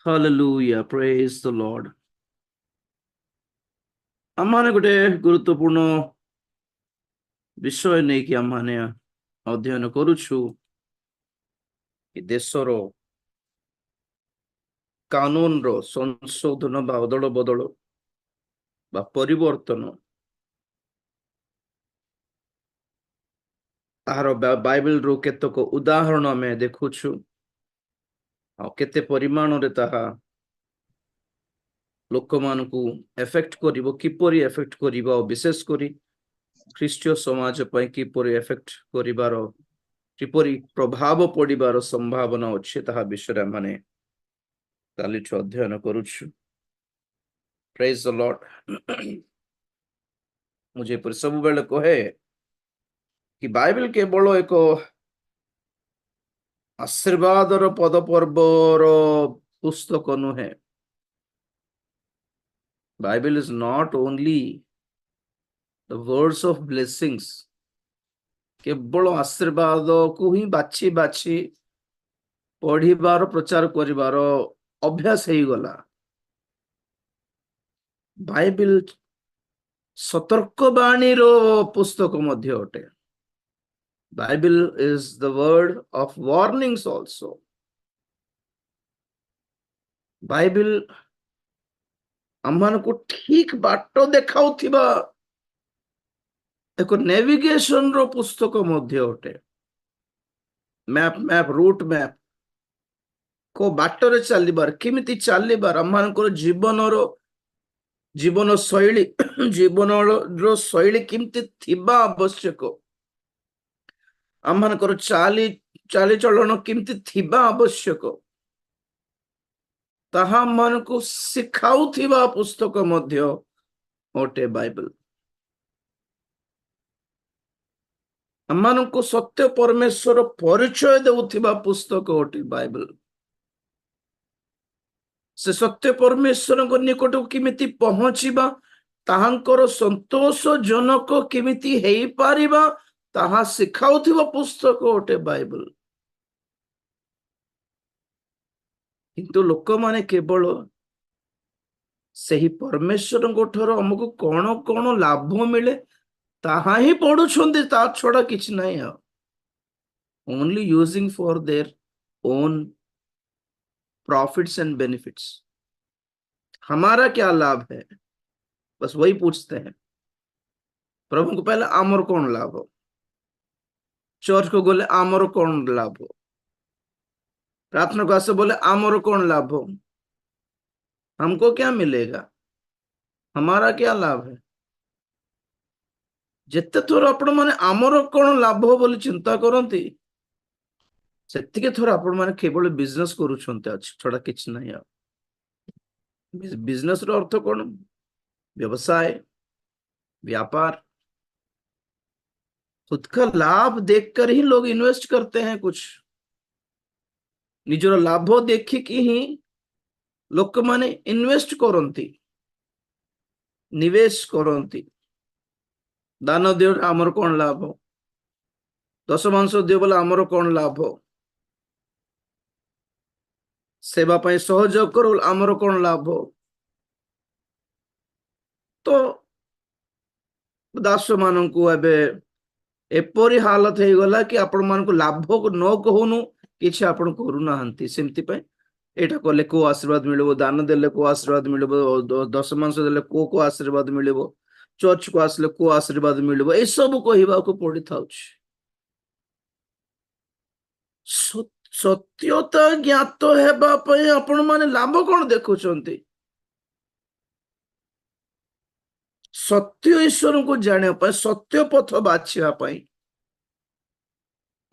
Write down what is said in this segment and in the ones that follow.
Hallelujah, praise the Lord. आम्हाने गोटे गुरुत्वपूर्ण विषय नहीं कि आम्हाने अध्ययन करुछु कि देशर कानून रो संशोधन बा अदल बदल बा परिवर्तन तार बाइबल रो केतक उदाहरण आमे देखुछु आ केते परिमाण रे ताहा लोक मानकू एफेक्ट करिवो किपरि एफेक्ट करिवो विशेष करी ख्रीष्टीय समाज पय किपरि एफेक्ट करिवार किपरि प्रभाव पड़िबार संभावना अछि ताहा विषय माने कालिठु अध्ययन करुछु। Praise the Lord. मुझे पर सब बेले कहे कि बाइबल केवल एक आशीर्वादर पद पर्वर पुस्तक नुहे। Bible is not only the words of blessings. केवल आशीर्वाद को ही बाछी बाछी पढ़िबार प्रचार करिबार अभ्यास हो गला। बाइबल सतर्कवाणी रो पुस्तक मध्य अटे। Bible is the word of warnings also. Bible आमान को ठीक बाट देखाउथिबा एक नेविगेशन रो पुस्तक मध्य अटे। मैप रूट मैप को बाटरे चलिबार किमिति चलिबार आमान को जीवन शैली जीवन रो शैली किमती थिबा आवश्यक। आमनकर चाली चलन किमती थिबा आवश्यक ताहा मन को सिखाउथिबा पुस्तक मध्य ओटे बाइबल। आमन को सत्य परमेश्वर परिचय देउथिबा पुस्तक ओटे बाइबल। से सत्य परमेश्वर को निकट किमिति पहुंचीबा ताहांकर संतोष जनक किमिति हेई पारिबा ताहा सिखाउथिबा पुस्तक ओटे बाइबल। किंतु लोक माने केवल सही परमेश्वर गोठर हमको कौन कौन लाभ मिले ताहा ही पढ़ुछंती, ता छोड़ा किछ नहीं है। Only using for their own profits and benefits. हमारा क्या लाभ है बस वही पूछते हैं। प्रभु को पहले आमर कौन लाभ हो, चर्च को बोले आमर कौन लाभ हो, प्रार्थना को आसे बोले आमर कौन लाभ हो, हमको क्या मिलेगा, हमारा क्या लाभ है। जिते थोर आपण माने आमर कौन लाभ हो बोली चिंता करती सेतिके थोर आपण माने केवल बिजनेस करूछंते अछि छोड़ा किछ नहीं है। बिजनेस रो अर्थ कौन, व्यवसाय व्यापार। खुद का लाभ देखकर ही लोग इन्वेस्ट करते हैं। कुछ निजर लाभ देखिकी ही लोक माने इन्वेस्ट करती, निवेश करती। दान दियो आमर कौन लाभ हो, दशमांश दियो बोले आमर कौन लाभ हो, सेवा पाई सहयोग करो आमर कौन लाभ हो। तो दास मान को एबे एपरी हालत हो गला कि आपण मान को लाभ न कहूनु किछि आपण करू नाहंती। सेमति पे एटा कले को आशीर्वाद मिलबो, दान देले को आशीर्वाद मिलबो, दशमांश देले को आशीर्वाद मिलबो, चर्च को आसले को आशीर्वाद मिलबो, ए सब कहिबा को पड़ी थाउछ। सत्यता ज्ञात हेबा पय आपण माने लाभ कोन देखुचंती। सत्य ईश्वर को जाने पर, सत्य पथ बाछिया पाई,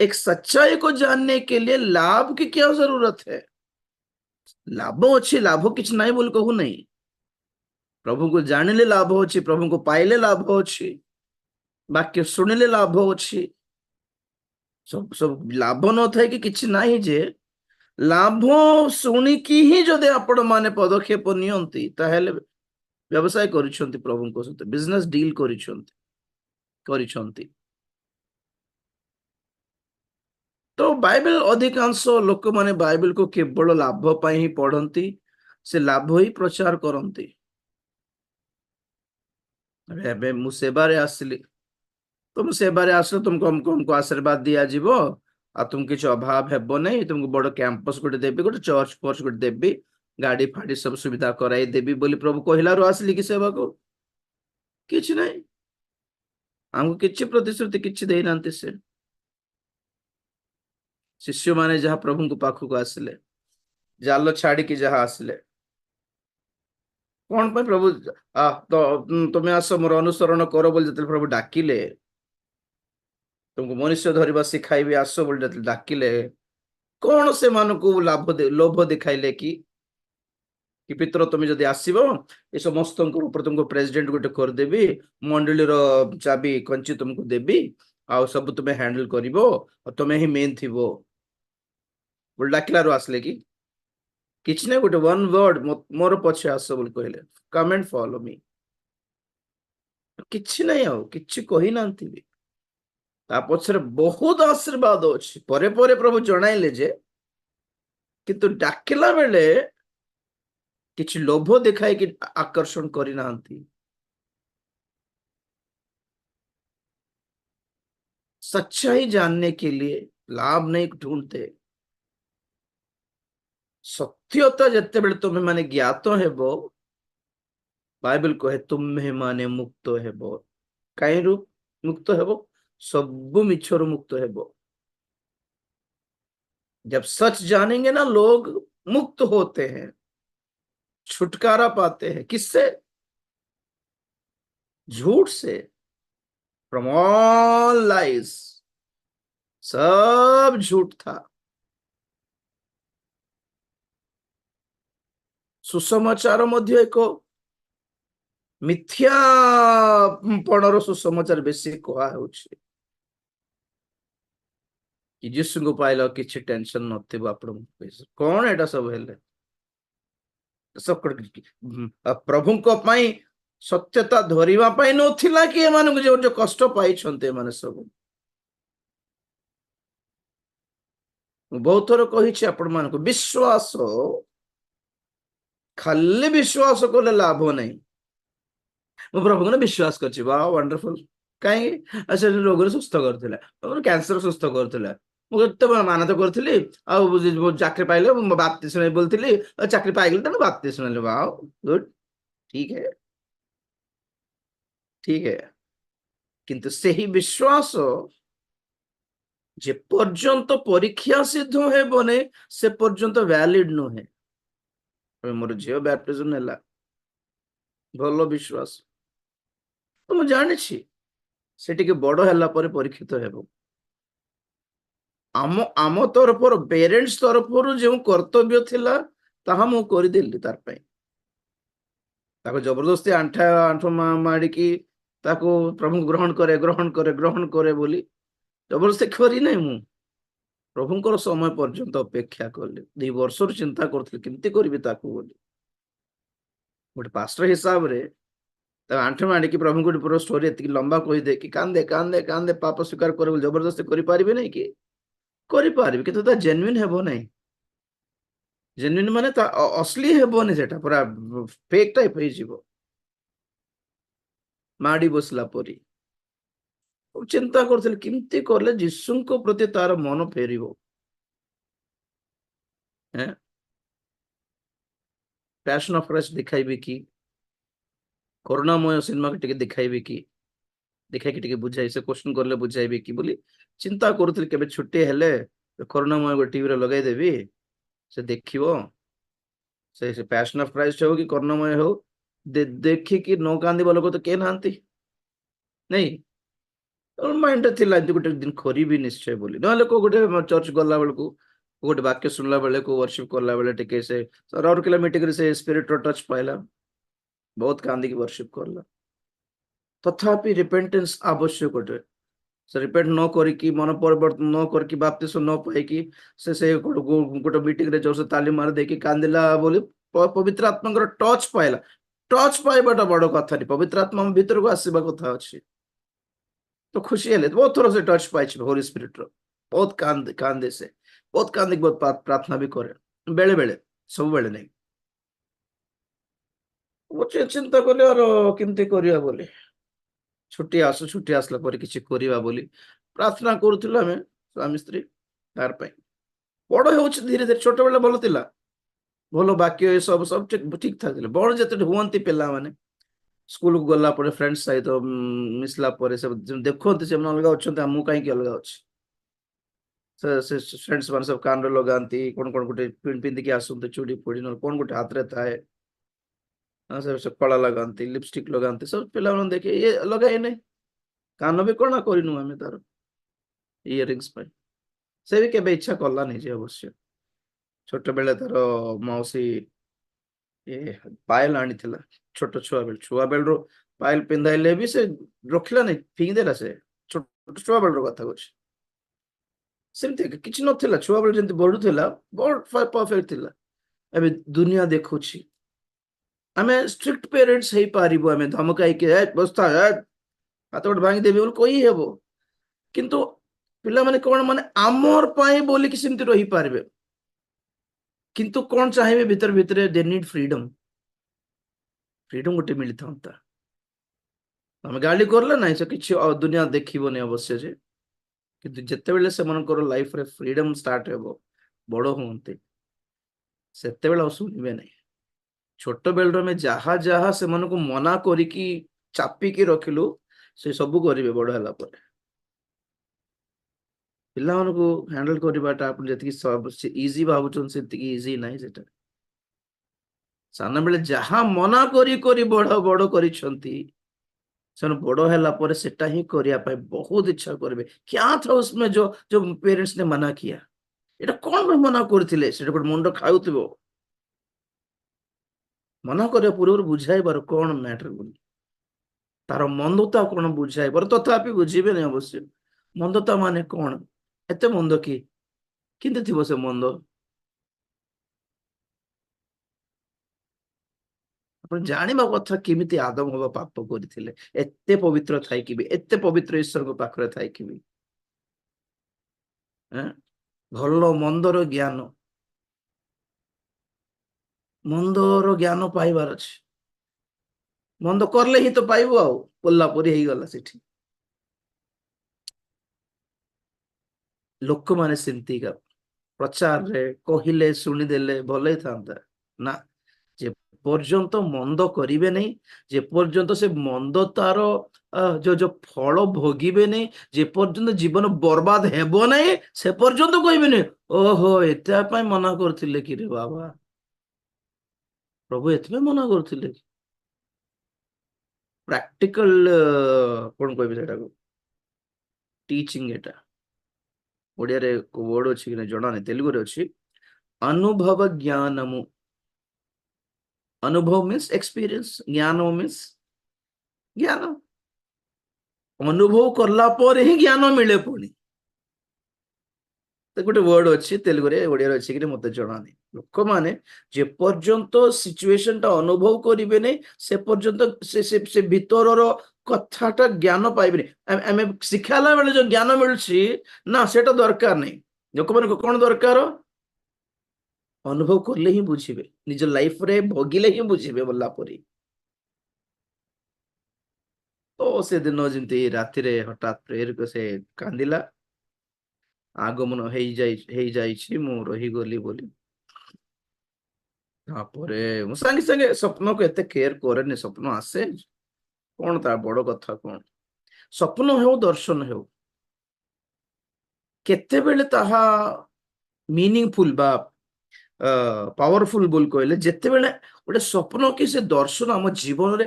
एक सच्चाई को जानने के लिए लाभ की क्या जरूरत है। लाभ अच्छी, लाभ किछ नहीं बोल कहू नहीं। प्रभु को जानिले लाभ अच्छी, प्रभु को पाइले लाभ अच्छी, वाक्य सुनिले लाभ अच्छी। सब सब लाभ न थे कि किछ नहीं जे लाभ शुणिकी ही जदि आपण माने पदक्षेप नियंती ताहेले व्यवसाय करिसंती, प्रभु को सहित बिजनेस डील करिसंती। तो बाइबल अधिकांश लोक माने बाइबल को केवल लाभ पाई ही पढ़ंती, ସେ ଲାଭ ହିଁ ପ୍ରଚାର କରନ୍ତି। ଏବେ ମୁଁ ସେବାରେ ଆସିଲି, ତୁମ ସେବାରେ ଆସିଲେ ତୁମକୁ ଆମକୁ ଆଶୀର୍ବାଦ ଦିଆଯିବ, ଆଉ ତୁମକୁ କିଛି ଅଭାବ ହେବ ନାହିଁ, ତୁମକୁ ବଡ କ୍ୟାମ୍ପସ ଗୋଟେ ଦେବି, ଗୋଟେ ଚର୍ଚ୍ଚ ଫର୍ଚ୍ଚ ଗୋଟେ ଦେବି, ଗାଡି ଫାଡି ସବୁ ସୁବିଧା କରାଇ ଦେବି ବୋଲି ପ୍ରଭୁ କହିଲାରୁ ଆସିଲି କି ସେବାକୁ? କିଛି ନାହିଁ, ଆମକୁ କିଛି ପ୍ରତିଶ୍ରୁତି କିଛି ଦେଇନାହାନ୍ତି। ସେ ଶିଷ୍ୟମାନେ ଯାହା ପ୍ରଭୁଙ୍କ ପାଖକୁ ଆସିଲେ, ଜାଲ ଛାଡିକି ଯାହା ଆସିଲେ, କଣ ପାଇଁ ପ୍ରଭୁ ତୁମେ ଆସ ମୋର ଅନୁସରଣ କର ବୋଲି ଯେତେବେଳେ ପ୍ରଭୁ ଡାକିଲେ, ତୁମକୁ ମନୁଷ୍ୟ ଧରିବା ଶିଖାଇବି ଆସ ବୋଲି ଯେତେବେଳେ ଡାକିଲେ, କଣ ସେମାନଙ୍କୁ ଲୋଭ ଦେଖାଇଲେ କି ପିତ୍ର ତମେ ଯଦି ଆସିବ ଏ ସମସ୍ତଙ୍କ ଉପରେ ତୁମକୁ ପ୍ରେସିଡେଣ୍ଟ ଗୋଟେ କରିଦେବି, ମଣ୍ଡଳୀର ଚାବି କଞ୍ଚି ତୁମକୁ ଦେବି, ଆଉ ସବୁ ତୁମେ ହ୍ୟାଣ୍ଡଲ କରିବ, ଆଉ ତମେ ହିଁ ମେନ୍ ଥିବ ବୋଲି ଡାକିଲାରୁ ଆସିଲେ କି? କିଛି ନାହିଁ, ଗୋଟେ ୱାନ୍ ୱାର୍ଡ ମୋର ପଛେ ଆସ ବୋଲି କହିଲେ, କମ୍ ଆଣ୍ଡ ଫଲୋ ମି। କିଛି ନାହିଁ, ଆଉ କିଛି କହିନାହାନ୍ତି ବି। ତା ପଛରେ ବହୁତ ଆଶୀର୍ବାଦ ଅଛି। ପରେ ପରେ ପ୍ରଭୁ ଜଣାଇଲେ ଯେ କିନ୍ତୁ ଡାକିଲା ବେଳେ କିଛି ଲୋଭ ଦେଖାଇକି ଆକର୍ଷଣ କରିନାହାନ୍ତି। सच्चाई जानने के लिए लाभ नहीं ढूंढते। सत्यता ଯେତେବେଳେ ତୁମେ ମାନେ ଜ୍ଞାତ ହେବ, ବାଇବଲ କହେ ତୁମେ ମାନେ ମୁକ୍ତ ହେବ। କାହିଁରୁ ମୁକ୍ତ ହେବ? ସବୁ ମିଛରୁ ମୁକ୍ତ ହେବ। जब सच जानेंगे ना लोग मुक्त होते हैं, छुटकारा पाते हैं। किससे? झूठ से, फ्रॉम ऑल लाइज। सब झूठ था। सुसमाचार मध्य एक मिथ्या पणर सुसमाचार बेसी कहा होछि कि जीसु को पाइल किछि टेंशन नथिबो आपण कोन एटा सब हेले सब प्रभु को पाई सत्यता धरिबा पाई नथिला कि एमान जो जो कष्ट पाई छन्ते एमान सब। बहुत थोर कहिछि आपण मान को विश्वास, खाली विश्वास कोले लाभ नहीं। मो प्रभु को विश्वास करछि, वाह वंडरफुल। कहीं अच्छा रोग सुस्थ करथिला, कैंसर सुस्थ करथिला, मुझे मान तो करी चाकरी पाइले बात शुणे बोलती चाकरी पाइल तेना बात शुणे। वाह गुड, ठीक है ठीक है। किंतु सही विश्वास जे पर्यंत परीक्षा सिद्ध हेबने से पर्यंत वैलिड नुहे। मोर झील बैप्टिज्म है भल विश्वास तो मुझे जानी से टिके बड़ है परीक्षित हेब। आम आम तरफ पेरेंट्स तरफ जो कर्तव्य थिला ताहा मु करदेली तार पई। ताको जबरदस्ती आंठा आंठ मारिकी ताको प्रभु ग्रहण करे ग्रहण करे ग्रहण करे बोली जबरदस्ती करी नहीं। मु प्रभुंकर समय पर्यंत अपेक्षा कली 2 वर्ष चिंता करथि केमती करबी ताको बोली। गोटे पास्टर हिसाब रे आंठ मारिकी प्रभु को पूरा स्टोरी एति लंबा कहि दे कि कांदे कांदे कांदे पाप स्वीकार करे जबरदस्ती करि पारिबे नहीं कि करि पारिबे किंतु ता जेन्युइन हेबो नहीं। जेन्युइन माने ता असली हेबोनी, सेटा पूरा फेक टाइप होई जिवो माडी बसला परी। चिंता करथिल केमती करले यीशुଙ୍କ प्रति तार मन फेरिबो। हैं पैशन ऑफ क्राइस्ट दिखाइबे कि करुणामय सिनेमा के टिके दिखाइबे कि देखाई टिके बुझाई से क्वेश्चन करले बुझाइबे कि बोली चिंता करथिल केबे छुट्टी हेले करुणामय को टीवी रे लगाई देबी से देखिबो। से पैशन ऑफ क्राइस्ट हो कि करुणामय हो देखि कि नो कांदी लोक तो के नांती नहीं माइंड थिला गोटे दिन करी निश्चय बोली ना को गोटे चर्च गला बेलू गोटे वाक्य सुनला बेले को वर्शिप करला बेले टिके से राउरकेला मीटिंग रे से स्पिरिट रो टच पाइला बहुत कांदी की वर्शिप करला। तथापि रिपेंटेंस आवश्यक गोटे से रिपेंट न करी मन परिवर्तन न करी बाप्तिस्म न पाई से गोटे मीटिंग रे जो से ताली मार देकी कांदिला बोली पवित्र आत्मा टच पाइला। टच पाइबाटा बड़ कथा नहीं, पवित्र आत्मा भीतर को आसवा कथा अच्छी तो खुशी है। बहुत थोड़ा से टच पाई होली स्पिरिट रो बहुत कांदे से बहुत कांदे बहुत प्रार्थना भी करे बेले बेले सब बेले नहीं। ଚିନ୍ତା କଲେ ଆର କେମିତି କରିବା ବୋଲି, ଛୁଟି ଆସିଲା ପରେ କିଛି କରିବା ବୋଲି ପ୍ରାର୍ଥନା କରୁଥିଲୁ ଆମେ ସ୍ୱାମୀ ସ୍ତ୍ରୀ ତାର ପାଇଁ। ବଡ ହେଉଛି ଧୀରେ ଧୀରେ, ଛୋଟବେଳେ ଭଲ ଥିଲା, ଭଲ ବାକ୍ୟ ଏ ସବୁ ସବୁ ଠିକ ଠାକ ଥିଲା। ବଡ ଯେତେ ହୁଅନ୍ତି ପିଲାମାନେ, ସ୍କୁଲକୁ ଗଲା ପରେ ଫ୍ରେଣ୍ଡ ସହିତ ମିଶିଲା ପରେ ସବୁ ଦେଖନ୍ତି ସେମାନେ ଅଲଗା ଅଛନ୍ତି, ମୁଁ କାହିଁକି ଅଲଗା ଅଛି। ସେ ଫ୍ରେଣ୍ଡସ୍ ମାନେ ସବୁ କାନରେ ଲଗାନ୍ତି, କଣ କଣ ଗୋଟେ ପିନ୍ଧିକି ଆସନ୍ତି, ଚୁଡ଼ି ଫୁଡ଼ି ନହେଲେ କଣ ଗୋଟେ ହାତରେ ଥାଏ, ସେ କଳା ଲଗାନ୍ତି, ଲିପଷ୍ଟିକ ଲଗାନ୍ତି, ସବୁ ପିଲାମାନେ ଦେଖି ଇଏ ଲଗାଇନି, କାନ ବି କଣା କରିନୁ ଆମେ ତାର ଇୟରିଙ୍ଗସ ପାଇଁ। ସେ ବି କେବେ ଇଚ୍ଛା କଲାନି ଯେ, ଅବଶ୍ୟ ଛୋଟବେଳେ ତାର ମାଉସୀ ପାଏଲ ଆଣିଥିଲା, ଛୋଟ ଛୁଆ ବେଳରୁ ପାଏଲ ପିନ୍ଧାଇଲେ ବି ସେ ରଖିଲାନି, ଫିଙ୍ଗି ଦେଲା। ସେ ଛୋଟ ଛୁଆ ବେଳର କଥା କହୁଛି, ସେମିତି କିଛି ନଥିଲା, ଛୁଆବେଳେ ଯେମିତି ବଢୁଥିଲା ପରଫେକ୍ଟ ଥିଲା। ଏବେ ଦୁନିଆ ଦେଖୁଛି, ଆମେ ଷ୍ଟ୍ରିକ୍ଟ ପେରେଣ୍ଟସ ହେଇପାରିବୁ, ଆମେ ଧମକାଇକି ବସ୍ତା ହାତ ଗୋଟ ଭାଙ୍ଗିଦେବି ବୋଲି କହିହେବ, କିନ୍ତୁ ପିଲାମାନେ କଣ ମାନେ ଆମର ପାଇଁ ବୋଲିକି ସେମିତି ରହିପାରିବେ, କିନ୍ତୁ କଣ ଚାହିଁବେ ଭିତରେ ଭିତରେ, ଦେ ନିଡ୍ ଫ୍ରିଡମ। ଫ୍ରିଡମ ଗୋଟେ ମିଳିଥାନ୍ତା, ଆମେ ଗାଳି କରିଲେ ନାହିଁ, ସେ କିଛି ଦୁନିଆ ଦେଖିବନି ଅବଶ୍ୟ ଯେ, କିନ୍ତୁ ଯେତେବେଳେ ସେମାନଙ୍କର ଲାଇଫରେ ଫ୍ରିଡମ ଷ୍ଟାର୍ଟ ହେବ, ବଡ ହୁଅନ୍ତି, ସେତେବେଳେ ଆଉ ଶୁଣିବେ ନାହିଁ। ଛୋଟ ବେଳରୁ ଆମେ ଯାହା ଯାହା ସେମାନଙ୍କୁ ମନା କରିକି ଚାପିକି ରଖିଲୁ, ସେ ସବୁ କରିବେ ବଡ ହେଲା ପରେ। ପିଲାମାନଙ୍କୁ ହ୍ୟାଣ୍ଡଲ କରିବାଟା ଆପଣ ଯେତିକି ଇଜି ଭାବୁଛନ୍ତି ସେତିକି ଇଜି ନାହିଁ। ସେଟା ସାନ ବେଳେ ଯାହା ମନା କରି କରି ବଡ ବଡ କରିଛନ୍ତି, ସେମାନେ ବଡ ହେଲା ପରେ ସେଟା ହିଁ କରିବା ପାଇଁ ବହୁତ ଇଚ୍ଛା କରିବେ। କ୍ୟା ଥା ଉସମେ ଯୋ पेरेंट्स ने मना किया, ଏଟା କଣ ପାଇଁ ମନା କରିଥିଲେ, ସେଟା ଗୋଟେ ମୁଣ୍ଡ ଖାଉଥିବ। ମନା କରିବା ପୂର୍ବରୁ ବୁଝାଇବାର କଣ ମ୍ୟାଟର ବୋଲି, ତାର ମନ୍ଦତା କଣ ବୁଝାଇବାର, ତଥାପି ବୁଝିବେନି ଅବଶ୍ୟ। ମନ୍ଦତା ମାନେ କଣ, ଏତେ ମନ୍ଦ କି, କେମିତି ଥିବ ସେ ମନ୍ଦ, ଆପଣ ଜାଣିବା କଥା କେମିତି ଆଦମ ହବା ପାପ କରିଥିଲେ, ଏତେ ପବିତ୍ର ଥାଇକି ବି, ଏତେ ପବିତ୍ର ଈଶ୍ୱରଙ୍କ ପାଖରେ ଥାଇକି ବି। ଭଲ ମନ୍ଦର ଜ୍ଞାନ, ମନ୍ଦର ଜ୍ଞାନ ପାଇବାର ଅଛି, ମନ୍ଦ କରିଲେ ହିଁ ତ ପାଇବୁ, ଆଉ ପୋଲା ପରି ହେଇଗଲା ସେଠି। ଲୋକମାନେ ସେମିତିକା ପ୍ରଚାରରେ କହିଲେ ଶୁଣିଦେଲେ ଭଲ ହେଇଥାନ୍ତା ନା, ଯେ ପର୍ଯ୍ୟନ୍ତ ମନ୍ଦ କରିବେ ନାହିଁ, ଯେ ପର୍ଯ୍ୟନ୍ତ ସେ ମନ୍ଦ ତାର ଯୋଉ ଫଳ ଭୋଗିବେ ନାହିଁ, ଯେ ପର୍ଯ୍ୟନ୍ତ ଜୀବନ ବର୍ବାଦ ହେବ ନାହିଁ, ସେ ପର୍ଯ୍ୟନ୍ତ କହିବେନି ଓହୋ ଏତେ ପାଇଁ ମନା କରୁଥିଲେ କି ରେ ବାବା, ପ୍ରଭୁ ଏଥିପାଇଁ ମନା କରୁଥିଲେ। ପ୍ରାକ୍ଟିକାଲ କଣ କହିବି ସେଟାକୁ, ଟିଚିଂ, ଏଟା ଓଡିଆରେ ୱାର୍ଡ ଅଛି କି ନା ଜଣା ନାହିଁ, ତେଲୁଗୁରେ ଅଛି, ଅନୁଭବ ଜ୍ଞାନମୁ। ଅନୁଭବ ମିନ୍ସ ଏକ୍ସପିରିଏନ୍ସ, ଜ୍ଞାନ ମିନ୍ସ ଜ୍ଞାନ, ଅନୁଭବ କଲା ପରେ ହିଁ ଜ୍ଞାନ ମିଳେ। ପୁଣି ଗୋଟେ ୱାର୍ଡ ଅଛି ତେଲୁଗୁରେ, ଓଡିଆରେ ଅଛି କି ମତେ ଜଣାନି। ଲୋକମାନେ ଯେ ପର୍ଯ୍ୟନ୍ତ ସିଚୁଏସନ ଟା ଅନୁଭବ କରିବେନି, ସେ ପର୍ଯ୍ୟନ୍ତ ସେ ଭିତରର କଥାଟା ଜ୍ଞାନ ପାଇବେନି। ଆମେ ଶିକ୍ଷା ହେଲା ବେଳେ ଯୋଉ ଜ୍ଞାନ ମିଳୁଛି ନା, ସେଟା ଦରକାର ନାହିଁ। ଲୋକମାନଙ୍କୁ କଣ ଦରକାର, ଅନୁଭବ କଲେ ହିଁ ବୁଝିବେ, ନିଜ ଲାଇଫରେ ଭୋଗିଲେ ହିଁ ବୁଝିବେ ବୋଲା ପରି। ତ ସେଦିନ ଯେମିତି ରାତିରେ ହଠାତ୍ ପ୍ରେୟର ସେ କାନ୍ଦିଲା, ଆଗମନ ହେଇଯାଇଛି ମୁଁ ରହିଗଲି ବୋଲି। ତାପରେ ମୁଁ ସାଙ୍ଗେ ସାଙ୍ଗେ ସ୍ୱପ୍ନକୁ ଏତେ କେୟାର କରେନି, ସ୍ୱପ୍ନ ଆସେ କଣ ତା ବଡ କଥା କଣ, ସ୍ୱପ୍ନ ହେଉ ଦର୍ଶନ ହେଉ, କେତେବେଳେ ତାହା ମିନିଂଫୁଲ ବା ପାୱାରଫୁଲ ବୋଲି କହିଲେ, ଯେତେବେଳେ ଗୋଟେ ସ୍ୱପ୍ନ କି ସେ ଦର୍ଶନ ଆମ ଜୀବନରେ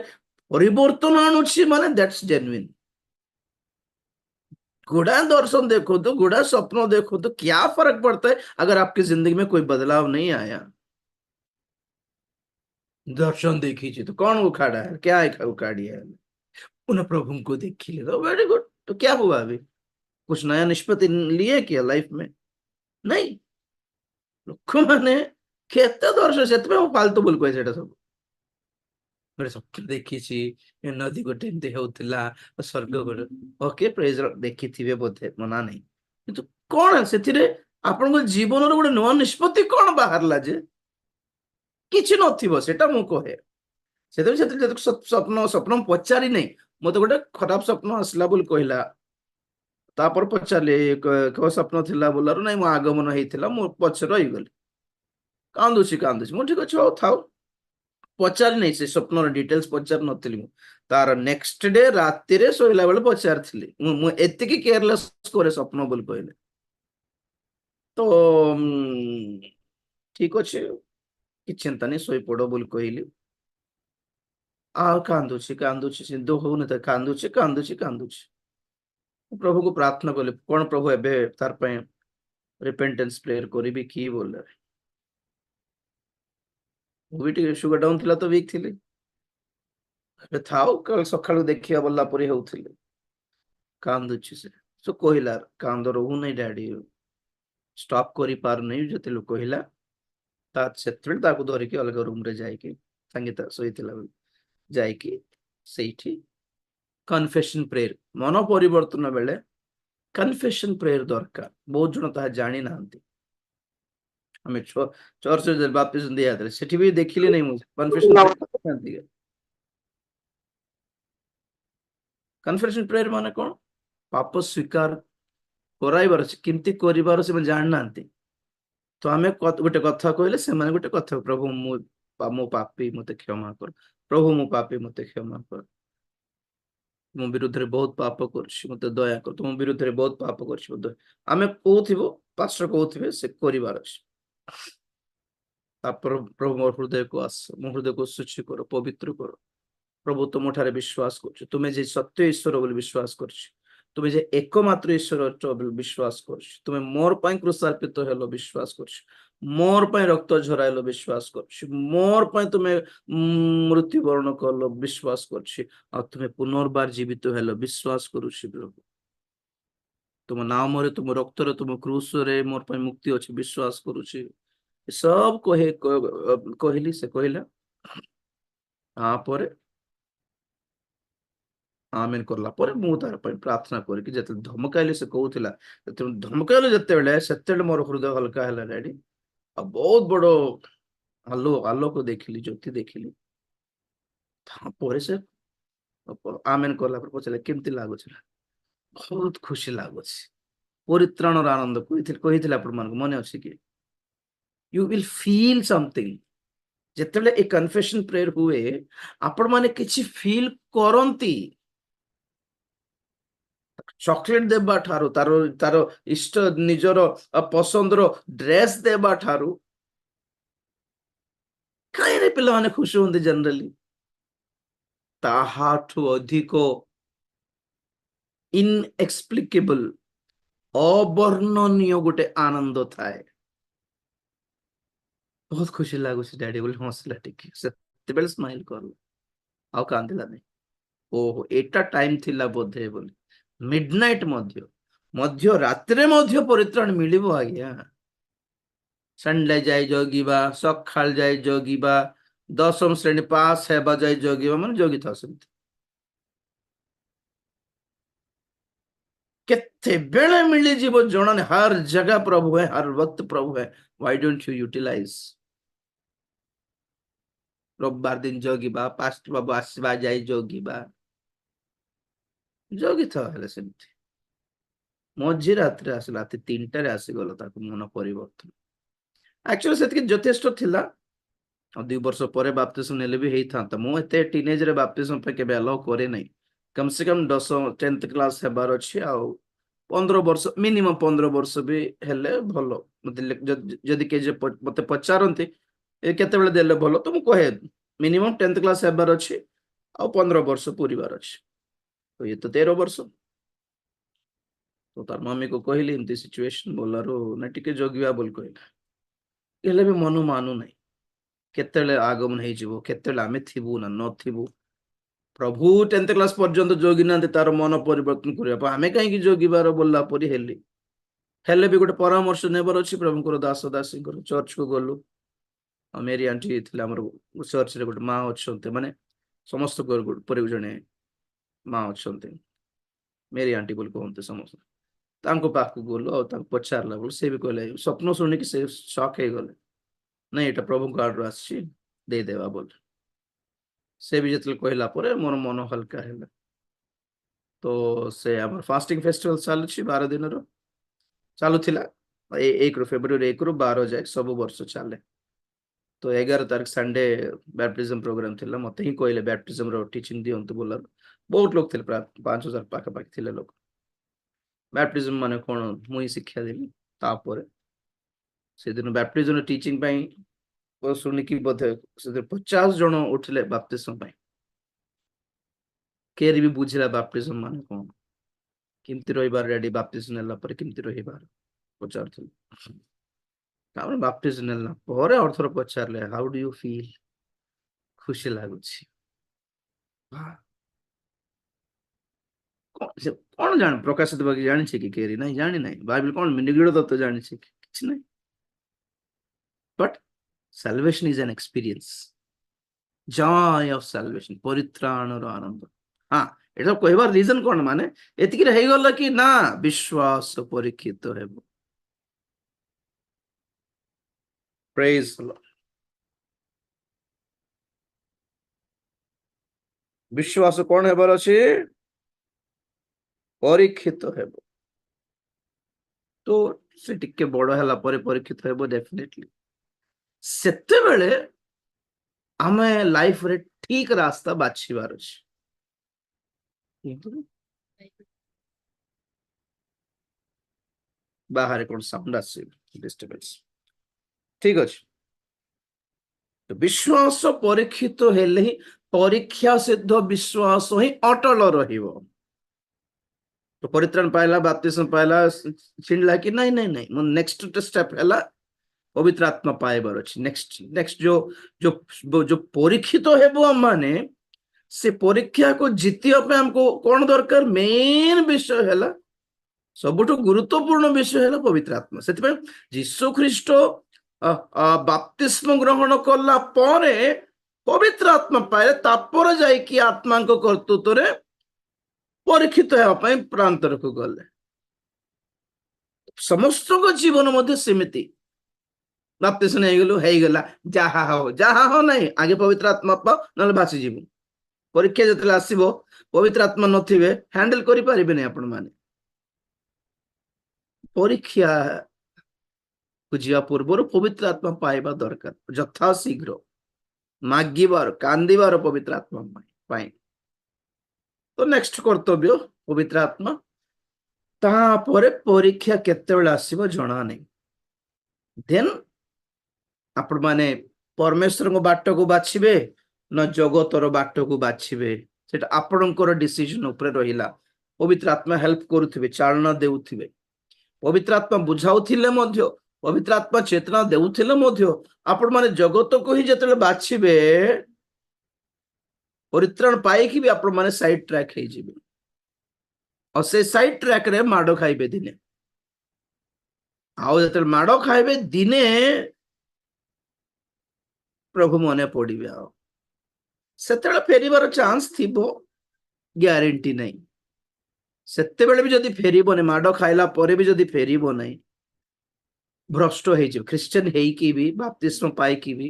ପରିବର୍ତ୍ତନ ଆଣୁଛି, ମାନେ ଦ୍ୟାଟ୍ସ ଜେନ୍ୟୁଇନ୍। गुड़ा दर्शन देखो तो, गुड़ा स्वप्न देखो तो, क्या फर्क पड़ता है अगर आपकी जिंदगी में कोई बदलाव नहीं आया। दर्शन देखी तो कौन उखाड़ा है, क्या उखाड़ी है, उन्हें प्रभु को देखी ले तो वेरी गुड, तो क्या हुआ अभी, कुछ नया निष्पत्ति लिए क्या लाइफ में, नहीं। लोक माने केते दर्शन से फालतू बोल कहे सेटा सब, ଗୋଟେ ସ୍ୱପ୍ନ ଦେଖିଛି, ଏ ନଦୀ ଗୋଟେ ଏମିତି ହଉଥିଲା, ସ୍ୱର୍ଗ ଗୋଟେ, ଓକେ ପ୍ରେଜ ଦେଖିଥିବେ ବୋଧେ, ମନା ନାହିଁ, କିନ୍ତୁ କଣ ସେଥିରେ ଆପଣଙ୍କ ଜୀବନର ଗୋଟେ ନୂଆ ନିଷ୍ପତ୍ତି କଣ ବାହାରିଲା ଯେ, କିଛି ନଥିବ। ସେଟା ମୁଁ କହେ ସେତେବେଳେ ଯେତେବେଳେ ସ୍ୱପ୍ନ ସ୍ୱପ୍ନ ମୁଁ ପଚାରି ନାହିଁ, ମତେ ଗୋଟେ ଖରାପ ସ୍ୱପ୍ନ ଆସିଲା ବୋଲି କହିଲା। ତାପରେ ପଚାରିଲି କୋଉ ସ୍ୱପ୍ନ ଥିଲା ବୋଲାରୁ, ନାଇଁ ମୋ ଆଗମନ ହେଇଥିଲା, ମୁଁ ପଛରେ ରହିଗଲି। କାନ୍ଦୁଛି କାନ୍ଦୁଛି, ମୁଁ ଠିକ ଅଛି ହଉ ଥାଉ, ପଚାରି ନାହିଁ ସେ ସ୍ୱପ୍ନର ଡିଟେଲ୍ସ ପଚାରି ନଥିଲି ମୁଁ। ତାର ନେକ୍ସଟ ଡେ ରାତିରେ ଶୋଇଲା ବେଳେ ପଚାରିଥିଲି। ମୁଁ ଏତିକି କେୟାରଲେସ୍ କରେ ସ୍ୱପ୍ନ ବୋଲି କହିଲେ। ତ ଠିକ ଅଛି, କିଛି ଚିନ୍ତା ନାହିଁ, ଶୋଇପଡ ବୋଲି କହିଲି। ଆଉ କାନ୍ଦୁଛି କାନ୍ଦୁଛି, ସିନ୍ଧୁ ହଉନି ତ, କାନ୍ଦୁଛି କାନ୍ଦୁଛି କାନ୍ଦୁଛି। ପ୍ରଭୁକୁ ପ୍ରାର୍ଥନା କଲି, କଣ ପ୍ରଭୁ ଏବେ ତାର ପାଇଁ ରିପେଣ୍ଟେନ୍ସ ପ୍ରେୟର କରିବି କି ବୋଲେ। ମୁଁ ବି ଟିକେ ସୁଗାର ଡାଉନ ଥିଲା ତ, ୱିକ୍ ଥିଲି। ଏବେ ଥାଉ, କାଲି ସକାଳୁ ଦେଖିବା ବୋଲା ପରି ହଉଥିଲି। କାନ୍ଦୁଛି ସେ କହିଲା, କାନ୍ଦ ରହୁନାହିଁ ଡ୍ୟାଡି, ଷ୍ଟପ୍ କରିପାରୁନାହିଁ ଯେତେବେଳେ କହିଲା। ସେତେବେଳେ ତାକୁ ଧରିକି ଅଲଗା ରୁମରେ ଯାଇକି, ସଙ୍ଗୀତା ଶୋଇଥିଲା ବେଳେ ଯାଇକି ସେଇଠି କନଫେସନ ପ୍ରେୟର, ମନ ପରିବର୍ତ୍ତନ ବେଳେ କନଫେସନ ପ୍ରେୟର ଦରକାର। ବହୁତ ଜଣ ତାହା ଜାଣି ନାହାନ୍ତି। ଆମେ ଚର୍ଚ୍ଚରେ ବାପ୍ତିସ୍ମ ଦିଆଯାଇଥିଲା, ସେଠି ବି ଦେଖିଲି ନାହିଁ ମୁଁ କନଫେସନ ପ୍ରେୟର। କନଫେସନ ପ୍ରେୟର ମାନେ କଣ? ପାପ ସ୍ୱୀକାର କରାଇବାର ଅଛି, କେମିତି କରିବାର ସେମାନେ ଜାଣିନାହାନ୍ତି। ତ ଆମେ ଗୋଟେ କଥା କହିଲେ ସେମାନେ ଗୋଟେ କଥା, ପ୍ରଭୁ ମୁଁ ପାପୀ, ମତେ କ୍ଷମା କର। ପ୍ରଭୁ ମୁଁ ପାପୀ, ମତେ କ୍ଷମା କର। ମୋ ବିରୁଦ୍ଧରେ ବହୁତ ପାପ କରୁଛି, ମତେ ଦୟା କର। ତୁମ ବିରୁଦ୍ଧରେ ବହୁତ ପାପ କରୁଛି, ଆମେ କହୁଥିବ, ପାଷ୍ଟର କହୁଥିବେ, ସେ କରିବାର ଅଛି। ତାପରେ ପ୍ରଭୁ ମୋ ହୃଦୟକୁ ଆସ, ମୋ ହୃଦୟକୁ ଶୁଚି କର, ପବିତ୍ର କର। ପ୍ରଭୁ ତୁମ ଠାରେ ବିଶ୍ୱାସ କରୁଛୁ, ତୁମେ ଯେ ସତ୍ୟ ଈଶ୍ୱର ବୋଲି ବିଶ୍ୱାସ କରୁଛୁ, ତୁମେ ଯେ ଏକମାତ୍ର ଈଶ୍ୱର ବୋଲି ବିଶ୍ୱାସ କରୁଛୁ, ତୁମେ ମୋର ପାଇଁ କ୍ରୁଶାର୍ପିତ ହେଲ ବିଶ୍ୱାସ କରୁଛୁ, ମୋର ପାଇଁ ରକ୍ତ ଝରାଇଲ ବିଶ୍ୱାସ କରୁଛୁ, ମୋର ପାଇଁ ତୁମେ ମୃତ୍ୟୁବରଣ କଲ ବିଶ୍ୱାସ କରୁଛି, ଆଉ ତୁମେ ପୁନର୍ବାର ଜୀବିତ ହେଲ ବିଶ୍ୱାସ କରୁଛି। ପ୍ରଭୁ ତୁମ ନାମରେ, ତୁମ ରକ୍ତରେ, ତୁମ କ୍ରୁଶରେ ମୋର ପାଇଁ ମୁକ୍ତି ଅଛି ବିଶ୍ୱାସ କରୁଛି। ସବୁ କହିଲି। ସେ କହିଲା, ତାପରେ ଆମେନ କଲା ପରେ ମୁଁ ତାର ପାଇଁ ପ୍ରାର୍ଥନା କରିକି ଯେତେବେଳେ ଧମକାଇଲି, ସେ କହୁଥିଲା ଧମକାଇଲେ ସେତେବେଳେ ମୋର ହୃଦୟ ହଲକା ହେଲା ଡ୍ୟାଡି। ଆଉ ବହୁତ ବଡ ଆଲୋକ ଦେଖିଲି, ଜ୍ୟୋତି ଦେଖିଲି। ତାପରେ ସେ ଆମେନ କଲା ପରେ ପଚାରିଲେ କେମିତି ଲାଗୁଛି? ବହୁତ ଖୁସି ଲାଗୁଛି, ପରିତ୍ରାଣର ଆନନ୍ଦ କହିଥିଲେ ଆପଣ ମାନଙ୍କୁ ମନେ ଅଛି କି? You will feel something. ଯେତେବେଳେ ଏ କନଫେସନ ପ୍ରେୟର ହୁଏ, ଆପଣ ମାନେ କିଛି ଫିଲ୍ କରନ୍ତି। ଚକଲେଟ ଦେବା ଠାରୁ, ତାର ଇଷ୍ଟ ନିଜର ପସନ୍ଦର ଡ୍ରେସ ଦେବା ଠାରୁ, କାହିଁରେ ପିଲାମାନେ ଖୁସି ହୁଅନ୍ତି ଜେନେରାଲି, ତାହାଠୁ ଅଧିକ ଇନଏକ୍ସପ୍ଲିକେବଲ, ଅବର୍ଣ୍ଣନୀୟ ଗୋଟେ ଆନନ୍ଦ ଥାଏ। ବହୁତ ଖୁସି ଲାଗୁଛି ଡ୍ୟାଡି ବୋଲି ହସିଲା ଟିକେ, ସେତେବେଳେ ସ୍ମାଇଲ କଲା, ଆଉ କାନ୍ଦିଲାନି। ଓହୋ, ଏଇଟା ଟାଇମ ଥିଲା ବୋଧେ ବୋଲି। ମିଡନାଇଟ ମଧ୍ୟ ରାତିରେ ମଧ୍ୟ ପରିତ୍ରାଣ ମିଳିବ ଆଜ୍ଞା। ସଣ୍ଡେ ଯାଇ ଜଗିବା, ସକାଳ ଯାଇ ଜଗିବା, 10ମ ଶ୍ରେଣୀ ପାସ୍ ହେବା ଯାଇ ଜଗିବା, ମାନେ ଜଗିଥାଉ ସେମିତି। କେତେବେଳେ ମିଳିଯିବ ଜଣାନି, ହର ଜଗह ପ୍ରଭୁ है, हर वक्त प्रभु है। Why don't you utilise? ରବିବାର ଦିନ ଜଗିବା, ପାଷ୍ଟ ବାବୁ ଆସିବା ଯାଇ ଜଗିବା, ଜଗିଥାଉ। ହେଲେ ସେମିତି ମଝି ରାତିରେ ଆସିଲା, ରାତି 3ଟାରେ ଆସିଗଲା, ତାକୁ ମନ ପରିବର୍ତ୍ତନ। ଆକ୍ଚୁଆଲି ସେତିକି ଯଥେଷ୍ଟ ଥିଲା। ଆଉ 2 ବର୍ଷ ପରେ ବାପ୍ତିସ୍ମ ନେଲେ ବି ହେଇଥାନ୍ତା। ମୁଁ ଏତେ ଟିନେଜରେ ବାପ୍ତିସ୍ମ ପାଇଁ କେବେ ଆଲାଉ କରେ ନାହିଁ। କମ ସେ କମ 10th କ୍ଲାସ ହେବାର ଅଛି, ଆଉ 15 ବର୍ଷ, ମିନିମମ୍ 15 ବର୍ଷ ବି ହେଲେ ଭଲ। ଯଦି କେହି ମତେ ପଚାରନ୍ତି କେତେବେଳେ ଦେଲେ ଭଲ, ତ ମୁଁ କହେ ମିନିମମ୍ 10th କ୍ଲାସ ହେବାର ଅଛି, ଆଉ 15 ବର୍ଷ ପୁରିବାର ଅଛି। ତ ଇଏ ତ 13 ବର୍ଷ। ତ ତାର ମମିକୁ କହିଲି ଏମିତି ସିଚୁଏସନ ବୋଲାରୁ, ନା ଟିକେ ଜଗିବା ବୋଲି କହିଲା। ହେଲେ ବି ମନ ମାନୁନାହିଁ, କେତେବେଳେ ଆଗମନ ହେଇଯିବ, କେତେବେଳେ ଆମେ ଥିବୁ ନା ନଥିବୁ। ପ୍ରଭୁ 10th କ୍ଲାସ ପର୍ଯ୍ୟନ୍ତ ଜଗି ନାହାନ୍ତି ତାର ମନ ପରିବର୍ତ୍ତନ କରିବା ପାଇଁ, ଆମେ କାହିଁକି ଜଗିବାର ବୋଲା ପରି ହେଲି। ହେଲେ ବି ଗୋଟେ ପରାମର୍ଶ ନେବାର ଅଛି ପ୍ରଭୁଙ୍କର ଦାସ ଦାସୀଙ୍କର। ଚର୍ଚ୍ଚକୁ ଗଲୁ, ଆଉ ମେରି ଆଣ୍ଟି ଥିଲେ ଆମର ଚର୍ଚ୍ଚରେ, ଗୋଟେ ମା ଅଛନ୍ତି, ମାନେ ସମସ୍ତଙ୍କର ଉପରେ ଜଣେ ମା ଅଛନ୍ତି, ମେରି ଆଣ୍ଟି ବୋଲି କୁହନ୍ତି ସମସ୍ତେ। ତାଙ୍କ ପାଖକୁ ଗଲୁ, ଆଉ ତାଙ୍କୁ ପଚାରିଲା ବେଳୁ ସେ ବି କହିଲେ, ସ୍ୱପ୍ନ ଶୁଣିକି ସେ ସକ୍ ହେଇଗଲେ, ନାଇଁ ଏଇଟା ପ୍ରଭୁଙ୍କ ଆଡରୁ ଆସିଛି, ଦେଇଦେବା ବୋଲି। से भी जतले कहला परे मोर मन हल्का है। तो से आम फास्टिंग फेस्टिवल चलुची 12 दिन चलुला 1 फेब्रुआरी 1 ରୁ 12 जाए सब वर्ष चले। तो 11 तारीख संडे बैप्टिज्म प्रोग्राम थिला मते ही कहले बैप्टिज्म रो टीचिंग दियंतु बोलर बहुत लोग थे प्राय 5000 पाखा पाखी थिले लोग। बैप्टिज्म माने कोन मुई शिक्षा देली तापर से दिन बैप्टिज्म टीचिंग पई ओ सुनि कि बोधे से 50 जण उठले बैप्टिज्म पई केरी भी बुझिला बैप्टिज्म माने कोन किमती रहिबार रेडी बैप्टिज्म नेला पर किमती रहिबार पचारथि तापर बैप्टिज्म नेला परे अर्थर पचारले हाउ डू यू फील खुशी लागुछि कौन जान प्रकाशित बाकी जानी छे कि केरी नहीं जानी नहीं बाइबल कौन निगड़ दत्त जानी छे किछ नहीं but salvation is an experience joy of salvation परित्राण रो आनंद। हां एटा कहबार रीजन कोन माने एतिकी रहि गला कि ना विश्वास परीक्षित हेबो प्रेज द लॉर्ड विश्वास कोन हेबार अछि परीक्षित हेबो तो से टिके बड़ हला परे परीक्षित हेबो डेफिनेटली सेते बेले आमे लाइफ रे ठीक रास्ता बाछिबार अछि बाहर कोन साउंड आसी डिस्टरबेंस ठीक अछि तो विश्वास परीक्षित हेले ही परीक्षा सिद्ध विश्वास ही अटल रहिबो। तो परित्राण पाइला बपतिस्म पाइला चिन्हला कि नहीं नहीं नहीं नेक्स्ट स्टेप हैला पवित्र आत्मा पाइबार अछि नेक्स्ट नेक्स्ट जो जो जो परीक्षित हेबो हम माने से परीक्षा को जीतिया पे हमको कौन दरकार मेन विषय हैला सबुठु गुरुत्वपूर्ण विषय हैला पवित्र आत्मा सेति पे यीशु ख्रीष्ट बपतिस्म ग्रहण कला परे पवित्र आत्मा पाए तापर जाय कि आत्मा को कर्तृत्व रे परीक्षित हेबा पई प्रांतर को गले समस्त को जीवन मध्य सीमित बपतिस्म नै गेलु हेई गेला जहा हो नहीं आगे पवित्र आत्मा पा नले भासी जीवु परीक्षा जतले आसीबो पवित्र आत्मा नथिबे हैंडल करि परिबे नै आपण माने परीक्षा बुझिया पूर्व पवित्र आत्मा पाइबा दरकार यथा शीघ्र मागिबार कांदिबार पवित्र आत्मा पाई तो नेक्स्ट कर्तव्य पवित्र आत्मा तापरे परीक्षा केते बेला आसीबो जणा नै देन आपण माने परमेश्वर को बाट को बाछिबे न जगतर बाट को बाछिबे सेटा आपणकर डिसीजन ऊपर रहिला पवित्र आत्मा हेल्प करूथिबे चालना देउथिबे पवित्र आत्मा बुझाउथिले मध्य पवित्र आत्मा चेतना देउथिले मध्य आपण माने जगत को ही जतले बाछिबे परित्राण पाए कि भी आपण माने साइड ट्रैक हे जिबे और से साइड ट्रैक रे माडो खाइबे दिने आउ जतले माडो खाइबे दिने प्रभु मने पड़िबे आ सेतेले फेरिबार चांस थिबो ग्यारंटी नहीं सेते बेले भी जदी फेरिबो नै माडो खाइला परे भी जदी फेरिबो नै भ्रष्ट हे जो क्रिश्चियन हे की भी बपतिस्म पाए की भी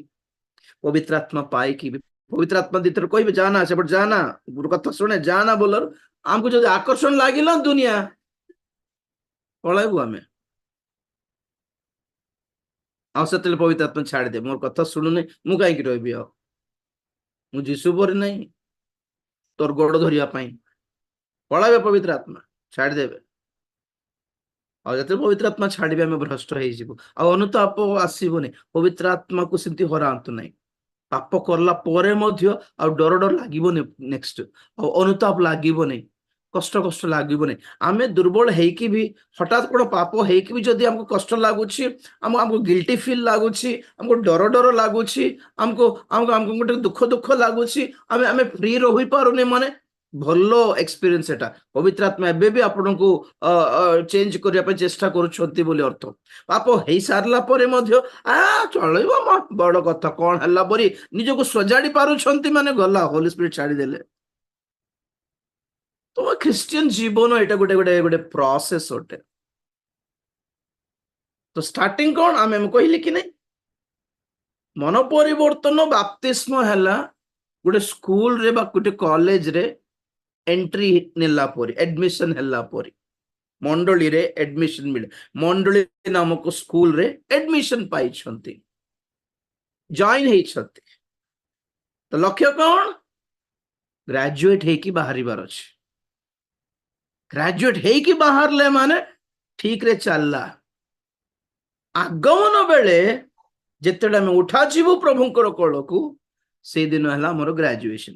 पवित्र आत्मा पाए की भी पवित्र आत्मा दितर कहबे जाना से बट जाना गुरु कथा सुने जाना बोलर हमको जदी आकर्षण लागिला दुनिया पळाइबो हमें आ सेतेले पवित्र आत्मा छाड़ दे मोर कथा सुनुने मु काई की रहबी आ मु जीसु पर नहीं तोर गोड़ धरिया पाई पळाइबे पवित्र आत्मा छाड़ देबे आ जते पवित्र आत्मा छाड़बे हमें भ्रष्ट हे जिवो आ अनुताप आसीबो नै पवित्र आत्मा को सिंती हरांतु नै पाप करला परे मध्य आ डर डर लागिबो नै नेक्स्ट आ अनुताप लागिबो नै कष्ट कष्ट लागिबो नै आमे दुर्बल हे की भी हठात कोन पाप हे की भी जदी हमको कष्ट लागुछि हमको गिल्टी फील लागुछि हमको डर डर लागुछि हमको हमको हमको गोटे दुख दुख लागुछि आमे फ्री रहि पारो नै माने भलो एक्सपीरियंस एटा पवित्र आत्मा एबे भी आपन को चेंज करिया पे चेष्टा करूछंती बोली अर्थ पाप हेई सारला परे मध्य आ चलैबो म बड़ कथा कोन हल्ला परी निजको सजाडी पारुछंती माने गला होली स्पिरिट छाडी देले तो क्रिश्चियन जीवन एटा गोटे गोटे गोटे प्रोसेस होटे तो स्टार्टिंग कोन आमे कहली कि नै मन परिवर्तन बपतिस्म हला गोटे स्कूल रे बा गोटे कॉलेज रे एंट्री नेला परी एडमिशन हेला परी मंडली रे एडमिशन मिले मंडली नामक स्कूल रे एडमिशन पाई छंती जॉइन हेई छंती तो लक्ष्य कौन ग्रेजुएट हे की बाहरी बार अछि ग्रेजुएट हे की बाहर ले माने ठीक रे चलला आगमन बेले जेतेडा में उठा जीवु प्रभुंकर कोल को से दिन हला मोर ग्रेजुएशन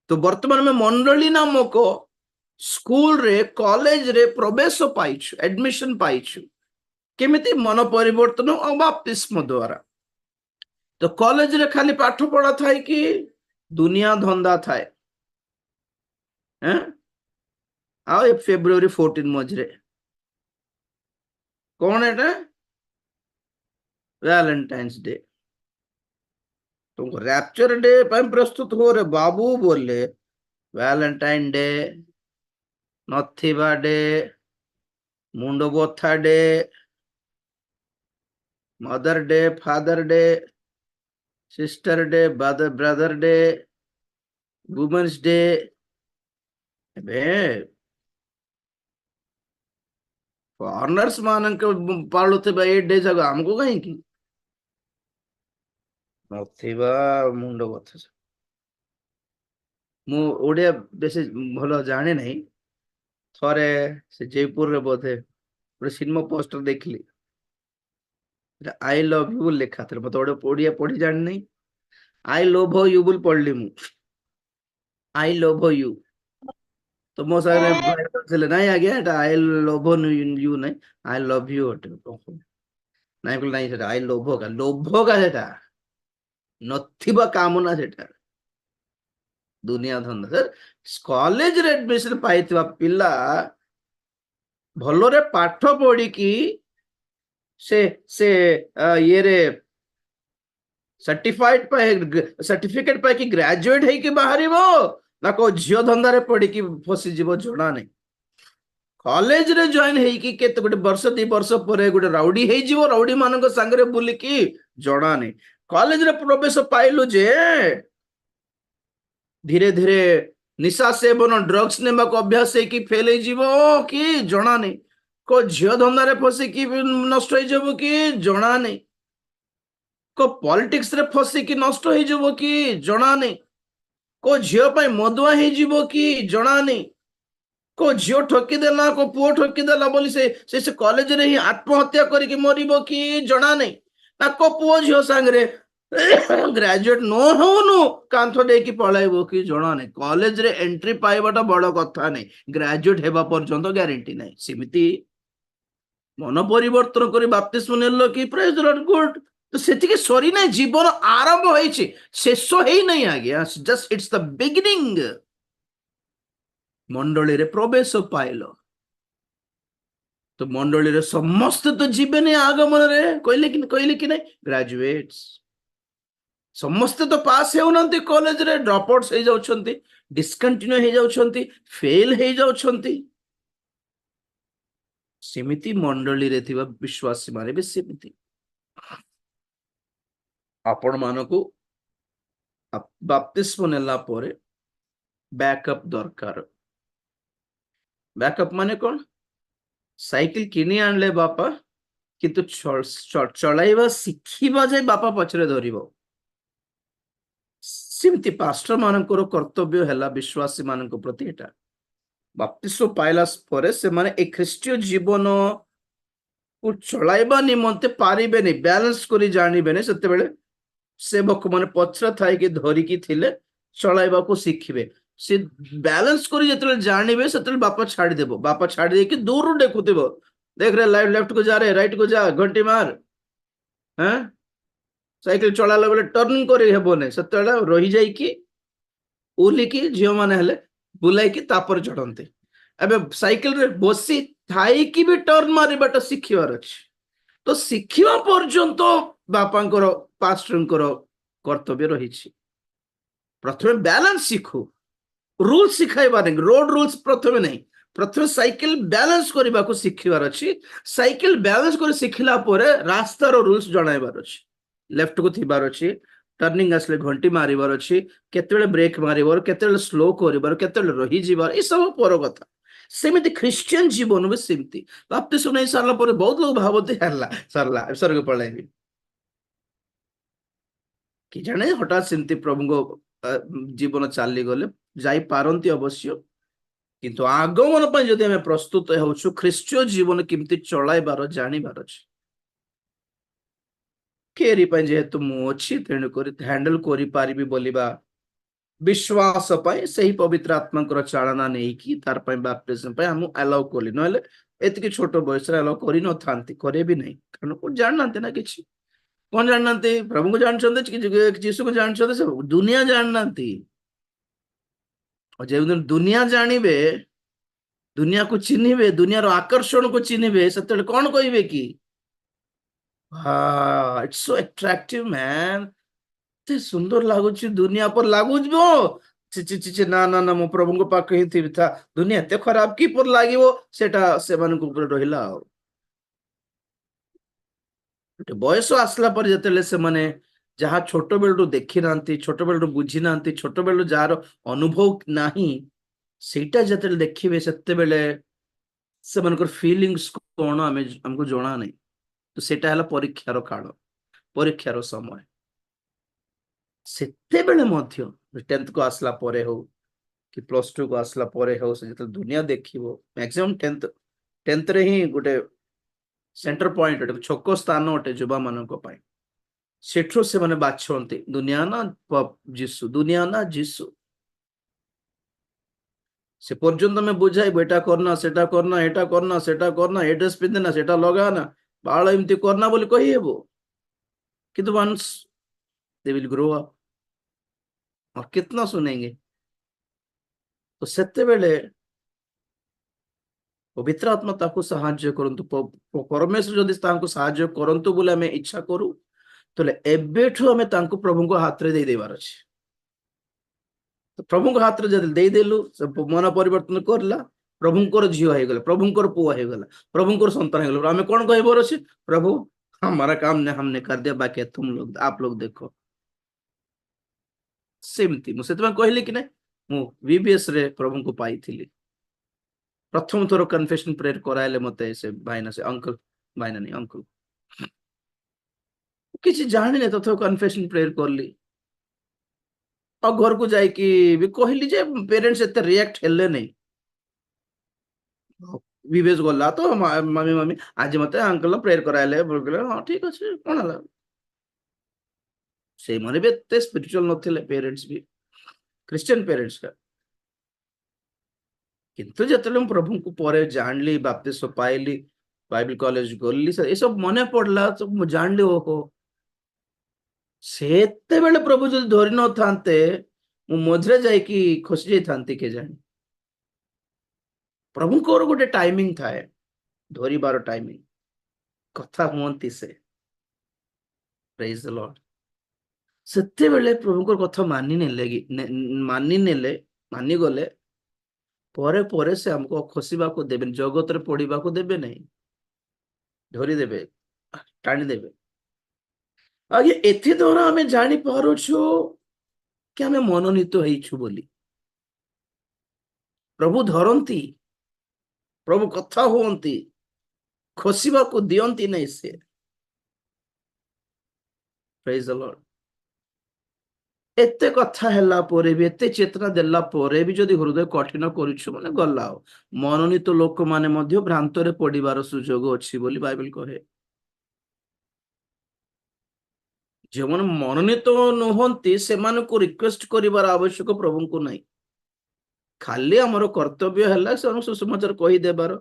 तो वर्तमान में मंडली नामक स्कूल रे कॉलेज रे प्रवेश पाइछु एडमिशन पाइछु केमिति मन परिवर्तन और बाप्तिस्म द्वारा तो कॉलेज रे खाली पाठ पढ़ा थाए कि दुनिया धंदा थाए हैं आ फेब्रुआरी 14 मझरे कौन है वैलेंटाइंस डे तुमको रैप्चर डे पर प्रस्तुत हो रे बाबू बोले वैलेंटाइन डे नथिबा डे मुंडो बोथा day mother day father day sister day brother day women's day foreigners मान पालुते ए डे जगह हमको कहीं की नथिबा मुंडो बोथा मु ओडिया बेसी भलो जाने नहीं थरे से जयपुर रे बोधे गोटे सिनेमा पोस्टर देखली आई लव यू लिखा था मत ओडिया पढ़ी जान नहीं आई लव यू बोल पढ़ली मु आई लव यू तो मो सारे चले नहीं आ गया एटा आई लव यू नहीं आई लव यू नहीं बोल नहीं सेटा आई लोभ का सेटा नथिबा कामना सेटा दुनिया धंदा सर कॉलेज रे एडमिशन पाइतवा पिला भलोरे पाठ पढ़ी की से ये रे सर्टिफिकेट पाई कि ग्रेजुएट है कि बाहरी वो ना को झियो धंदा रे पढ़ी की फसी जीव जणा नहीं कॉलेज रे जॉइन है कि केते गोटे वर्ष 2 वर्ष पर गोटे राउडी है जीव राउडी मानक संग रे बुली की जणा नहीं कॉलेज रे प्रवेश पाइलु जे धीरे धीरे निशा सेवन ड्रग्स ने अभ्यास है कि फेल कि जना नहीं को झील धंदा रे फसी कि नष्ट हो कि जना नहीं को पॉलिटिक्स रे फसी कि नष्ट हो कि जना नहीं को झील पाई मदुआ हो कि जना नहीं को झील ठकीदेला को पुओ ठकीदेला बोली से कॉलेज रे ही आत्महत्या करके मरिबो कि जना नहीं ना को पुओ झील सांगरे ग्रेजुएट नो होनु कांथ दे कि पळाइबो कि जणा नै कॉलेज रे एंट्री पाइबाटा बड़ कथा नै ग्रेजुएट हेबा पर्यंत ग्यारंटी नै सिमिति मन परिवर्तन करी बाप्तिस्म नेलो कि प्रेज द लॉर्ड गुड तो सेति के सरी नै जीवन आरंभ होइछि शेष हेई नै आज्ञा जस्ट इट्स द बिगिनिंग मंडली रे प्रवेश पाइलो तो मंडली रे समस्त तो जीवन आगमन रे कहले कि नै ग्रेजुएट्स समस्ते तो पास होउनंती कॉलेज रे ड्रॉप आउट्स हे जाउछंती डिस्कंटिन्यू हे जाउछंती फेल हे जाउछंती सेमिति मंडली रे थिबा विश्वासी माने बे सेमिति आपण मानको बाप्तिस्म नेला परे बैकअप दरकार बैकअप माने कोन साइकिल किनी आनले बापा किंतु चलाइबा सिखिबा जे बापा पछरे धरिबो सिमती पास्टर मानकर कर्तव्य है विश्वासी मान प्रति एटा बाप्तिस्म पाइला परे से माने ए ख्रीष्टीय जीवन को चलाइबा निमंते पारिबे नहीं बैलेंस करी जानिबे नहीं सेते बेले सेवक माने पछरा थाई कि धरी की थिले चलाइबा को सिखिबे से बैलेंस करी जते जानिबे सेते बापा छाड़ी देबो बापा छाड़ी दे कि दूर देखुथिबो देख रे लेफ्ट को जा रे राइट को जा घंटी मार हैं साइकिल चलाला बेले टर्न करी हेबो नै सतला रही जाई कि ओली कि झियो माने हेले बुलाई कि तापर चढ़ंते एबे साइकिल रे बसी थाई कि भी टर्न मारिबाटा सिखिवार अछि तो सिखिवा पर्यंत बापांकर पास्टरंकर कर्तव्य रही छी प्रथमे बैलेंस सिखो रूल सिखाइबा नै रोड रूल्स प्रथमे नै प्रथमे साइकिल बैलेंस करबा को सिखिवार अछि साइकिल बैलेंस कर सिखिला परे रास्ता रो रूल्स जणाइबार अछि लेफ्ट को थिबार अछि टर्निंग आसले घंटी मारिबार अछि केतेबेले ब्रेक मारिबार केतेबेले स्लो करिबार केतेबेले रहि जिबार ए सब पर कथा सेमिति ख्रिस्टियन जीवन में सेमिति बाप्तिस्म नहीं सारला पर बहुत लोग भावते हल्ला सरला स्वर्ग पळेबी कि जाने हठात सेमिति प्रभु को जीवन चाली गले जाई पारंती अवश्य किंतु आगमन पर जदि हमें प्रस्तुत होछु ख्रिस्टियन जीवन केमिति चलाइबार जानिबार अछि केरी ପାଇଁ ଯେହେତୁ ମୁଁ ଅଛି ତେଣୁ କରି ହ୍ୟାଣ୍ଡଲ କରିପାରିବି ବୋଲିବା विश्वास पाई सही पवित्र आत्माଙ୍କର ଚାଳନା ନେଇକି ତାର ପାଇଁ ବାପ୍ତିସ୍ମ ପାଇଁ ଆମକୁ ଆଲାଉ କଲି ନହେଲେ ଏତିକି ଛୋଟ ବୟସରେ ଆଲାଉ କରି ନଥାନ୍ତି करे ବି ନାହିଁ କାରଣ କୋଉ ଜାଣିନାହାନ୍ତି ନା କିଛି କଣ ଜାଣିନାହାନ୍ତି ପ୍ରଭୁଙ୍କୁ ଜାଣିଛନ୍ତି ଯୀଶୁକୁ ଜାଣିଛନ୍ତି ସବୁ ଦୁନିଆ ଜାଣିନାହାନ୍ତି ଆଉ ଯେଉଁଦିନ ଦୁନିଆ ଜାଣିବେ ଦୁନିଆକୁ ଚିହ୍ନିବେ ଦୁନିଆର ଆକର୍ଷଣକୁ ଚିହ୍ନିବେ ସେତେବେଳେ କଣ କହିବେ କି इट्स सो अट्रैक्टिव मैन ଏତେ ସୁନ୍ଦର ଲାଗୁଛି ଦୁନିଆ पर ଲାଗୁଯିବ ଛି ନା ନା ନା ମୁଁ ପ୍ରଭୁଙ୍କ ପାଖରେ ହିଁ ଥିବି ଥା ଦୁନିଆ ଏତେ ଖରାପ କି ପର ଲାଗିବ ସେଟା ସେମାନଙ୍କ ଉପରେ ରହିଲା ଆଉ ଗୋଟେ ବୟସ ଆସିଲା ପରେ ଯେତେବେଳେ ସେମାନେ ଯାହା ଛୋଟ ବେଳରୁ ଦେଖି ନାହାନ୍ତି ଛୋଟ ବେଳରୁ ବୁଝି ନାହାନ୍ତି ଛୋଟ ବେଳରୁ ଯାହାର ଅନୁଭବ ନାହିଁ ସେଇଟା ଯେତେବେଳେ ଦେଖିବେ ସେତେବେଳେ ସେମାନଙ୍କର ଫିଲିଂସ୍ କଣ ଆମକୁ ଜଣା ନାହିଁ ତ ସେଇଟା ହେଲା ପରୀକ୍ଷାର କାଳ ପରୀକ୍ଷାର ସମୟ ସେତେବେଳେ ମଧ୍ୟ 10th को आसला परे हो कि +2 को आसला परे हो से जेते दुनिया देखिबो मैक्सिमम 10th रे ही गोटे सेंटर पॉइंट अटे छोको स्थान अटे जुबा मानक पाई सेठो से माने बाछंती दुनिया ना जीसु दुनिया ना जीसु से पर्यंत में बुझाई बेटा करना सेटा करना एटा करना सेटा करना ए ड्रेस पिंधना सेटा लगाना बाळ एमती करना बोली कहि हेबो किंतु once they will grow up और कितना सुनेंगे तो सेते बेले पवित्र आत्मा ताको साहाय्य करंतु परमेश्वर जदि ताको साहाय्य करंतु बोले हमें इच्छा करू तले एबेठु हमें ताको प्रभु को हाथ रे दे देबार अछि तो प्रभु को हाथ रे जदि दे देलु सब मन परिवर्तन करला प्रभुंकर झियो हे गेला प्रभुंकर पुआ हे गेला प्रभुंकर संतान हे गेला हमें कोन कहबर अछि प्रभु हमारा काम ने हमने कर दिया बाकी तुम लोग आप लोग देखो सेमती मु सेतबा कहली कि नै मु वीबीएस रे प्रभु को पाई थिली प्रथम थोर कन्फेशन प्रेयर कराइले मते से भाईना से अंकल भाईना नहीं अंकल किसी जानि नै तथो कन्फेशन प्रेयर करली और घर को जाई कि भी कहली जे पेरेंट्स एते रिएक्ट हेले नै विवेश गला तो मम्मी मम्मी आज मते अंकल प्रेयर कराइले बोलले हां ठीक अछि कोन हला से माने भी एते स्पिरिचुअल नथिले पेरेंट्स भी क्रिश्चियन पेरेंट्स का किंतु जेतले हम प्रभु को परे जानली बाप्तिस्म पाइली बाइबल कॉलेज गली ये सब मने पड़ला तो मु जानली ओहो सेते बेले प्रभु जदि धरि न थांते मु मझरे जाई कि खसी जाई थांती के जानी प्रभु को गोटे टाइमिंग थाए धरि बार टाइमिंग कथा हुंती से प्रेज द लॉर्ड सेते बेले प्रभु को कथा मानि नेले मानि नेले मानि गले परे परे से हमको खसिबा को देबे जगत रे पड़िबा को देबे नहीं धरि देबे टाणी देबे आगे एथि द्वारा हमें जानी पारुछु कि हमें मनोनीत होइछु बोली प्रभु धरंती प्रभु कथा हुंती खसिबा को दियंती नहीं से प्रेज द लॉर्ड एते कथा हैला पोरे भी एते चेतना देला पोरे भी जदि हृदय कठिन करूछु माने गल्ला मनोनीत लोक माने मध्य भ्रांत रे पडिबार सुजोग अछि बोली बाइबल कहे जो मन मनोनीत नुहंती से मान को रिक्वेस्ट करिवार आवश्यक प्रभु को नहीं खाली हमर कर्तव्य हैला से सुसमाचार कहि देबार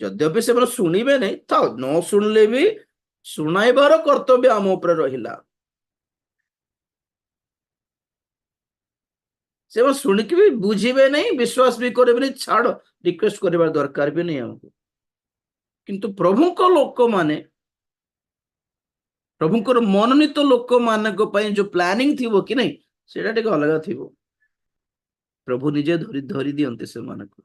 यद्यपि से सुनिबे नहीं था न सुनले भी सुनाइबार कर्तव्य आम ऊपर रहिला से शुणिक भी बुझे नहीं विश्वास भी करेंगे छाड़ रिक्वेस्ट कर दरकार भी नहीं हमको किंतु प्रभु को लोक माने प्रभुंकर मनोनीत लोक मान जो प्लानिंग थी कि नहीं सेटा टिके अलग थी प्रभु निजे धरी धरी दियंते से मान को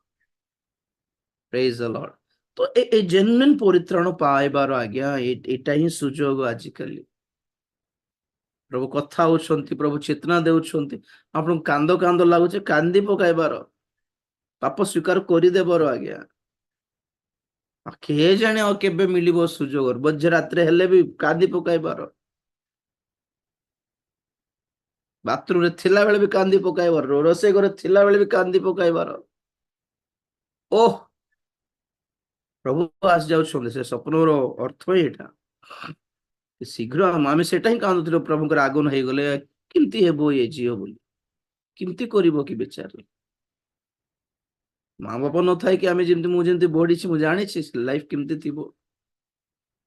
प्रेज द लॉर्ड तो ए जेन्युइन परित्राण पाइबार आज्ञा एटा ही सुजोग आजिकली प्रभु कथा होउछंती प्रभु चेतना देउछंती आपन कांद कांद लागुचे कांदी पकाइबार पाप स्वीकार करिदेबर आज्ञा के जाने और केबे मिलिबो सुजोग बज्र रात्रे हेले भी कांदी पकाइबार बाथरूम रे थिला बेले भी कांदी पकाइबार रोसे घरे थिला बेले भी कांदी पकाइबार ओह प्रभु आस जाउछंती से स्वप्नर अर्थ ही एटा शीघ्र आम सेटा ही कांदुथिलु प्रभुଙ୍କର आगमन हो गले केमती हेबो ये जियो बोली केमती करिवो कि बेचारे माँ बाप न थाई कि आमे जेमती मु जेमती बढी छि मु जानि छि लाइफ केमती थिबो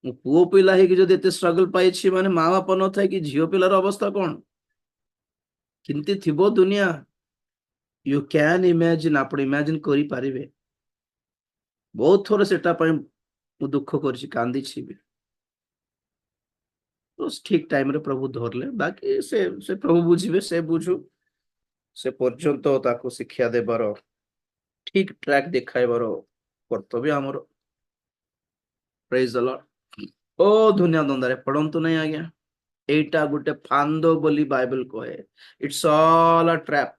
मु पुओ पिला हे कि जदि एते स्ट्रगल पाइ छि माने माँ बाप न थाई कि झियो पिलार अवस्था कोन केमती थिबो दुनिया यू कैन इमेजिन आपण इमेजिन करि पारिबे बहुत थोर सेटा पय मु दुख करछि कांदी छि भी तो ठीक टाइम रे प्रभु धरले बाकी से प्रभु बुझिबे से बुझु से पर्यंत ताको शिक्षा देबार ठीक ट्रैक देखाइबार कर्तव्य हमर प्रेज द लॉर्ड ओ दुनिया दंदारे पढ़ंतु नहीं आज्ञा एटा गुटे फांदो बोली बाइबल कहे इट्स ऑल अ ट्रैप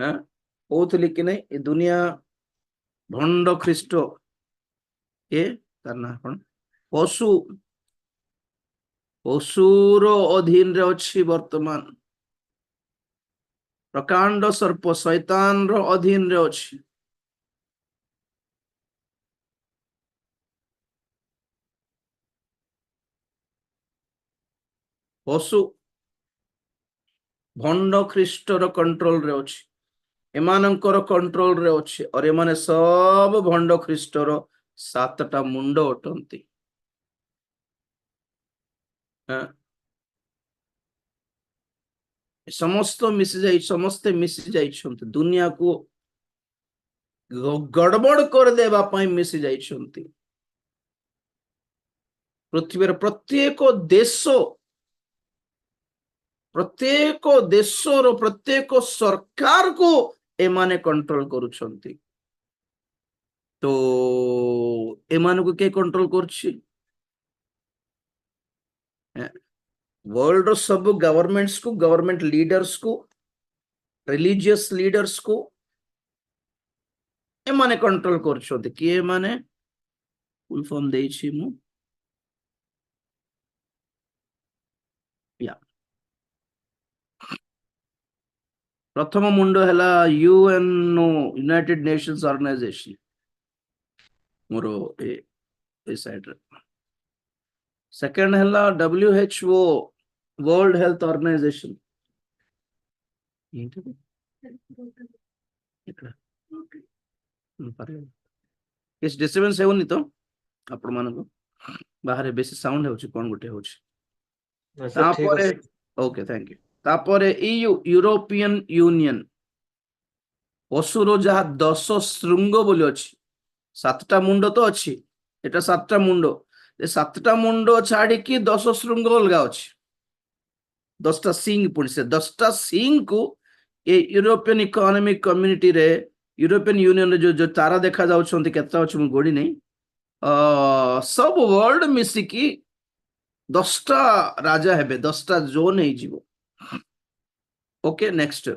हैं कहउथली कि नहीं ए दुनिया भंड ख्रीष्ट ए तार ना कोन पशु पशुर अधीन रे अछि वर्तमान प्रकांड सर्प शैतान रो अधीन रे अछि पशु भंड ख्रीष्टर कंट्रोल रे अछि एमानंकर कंट्रोल रे अछि और एमाने सब भंड ख्रीष्टर सातटा मुंड अटंती समस्त मिसी जाई समस्ते मिसी जाइछंती दुनिया को गड़बड़ कर देबा पई मिसी जाइछंती पृथ्वी रे प्रत्येक देशर प्रत्येक सरकार को एमाने कंट्रोल करूछंती तो एमान को के कंट्रोल करछि वर्ल्ड रो सब गवर्नमेंट्स को गवर्नमेंट लीडर्स को रिलीजियस लीडर्स को एमाने कंट्रोल करछंती कि एमाने फुल फॉर्म देई छी मु या प्रथम मुंड हैला यूएनओ यूनाइटेड नेशंस ऑर्गेनाइजेशन मोरो ए साइड रे सेकंड हैला डब्ल्यूएचओ वर्ल्ड हेल्थ ऑर्गेनाइजेशन किस डिस्टर्बेंस हेउनी तो आपण मानको बाहर बेसी साउंड हेउची कोन गुटे होची तापरे ओके थैंक यू तापरे ईयू यूरोपियन यूनियन पशुरो जहा 10 श्रृंग बोली अछि सातटा मुंड तो अछि एटा सातटा मुंड ए सातटा मुंड छाड़ी कि 10 श्रृंग अलगा अछि 10टा सिंग पुणी से 10टा सिंग को ए यूरोपियन इकोनॉमिक कम्युनिटी रे यूरोपियन यूनियन रे जो तारा देखा जाउछंती केता अछि मु गोडी नै सब वर्ल्ड मिसिकी 10टा राजा हेबे 10टा जोन हे जीवो okay next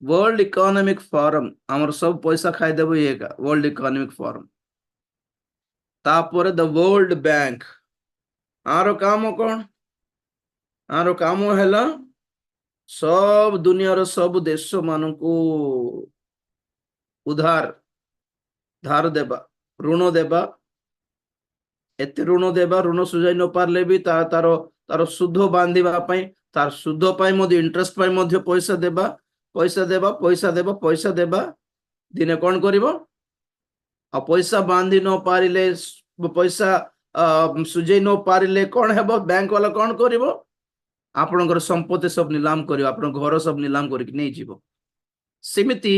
world economic forum हमर सब पैसा खाइ देबो एका वर्ल्ड इकोनॉमिक फोरम तापर द वर्ल्ड बैंक आरो काम कोन आरो काम हैला सब दुनिया रो सब देश मान को उधार धार देबा ऋण देबा एते ऋण देबा ऋण सुझाई न पारले भी तारो तारो सुध बांधिबा पई तार सुध पई मध्य इंटरेस्ट पई मध्य पैसा देबा पैसा देबा पैसा देबा पैसा देबा दिने कोन करिवो आ पैसा बांधि न पारिले पैसा सुझाई न पारिले कोन हेबो बैंक वाला कोन करिवो आपनकर संपत्ति सब नीलाम करिवो आपन घर सब नीलाम करिक नै जीवो सिमिति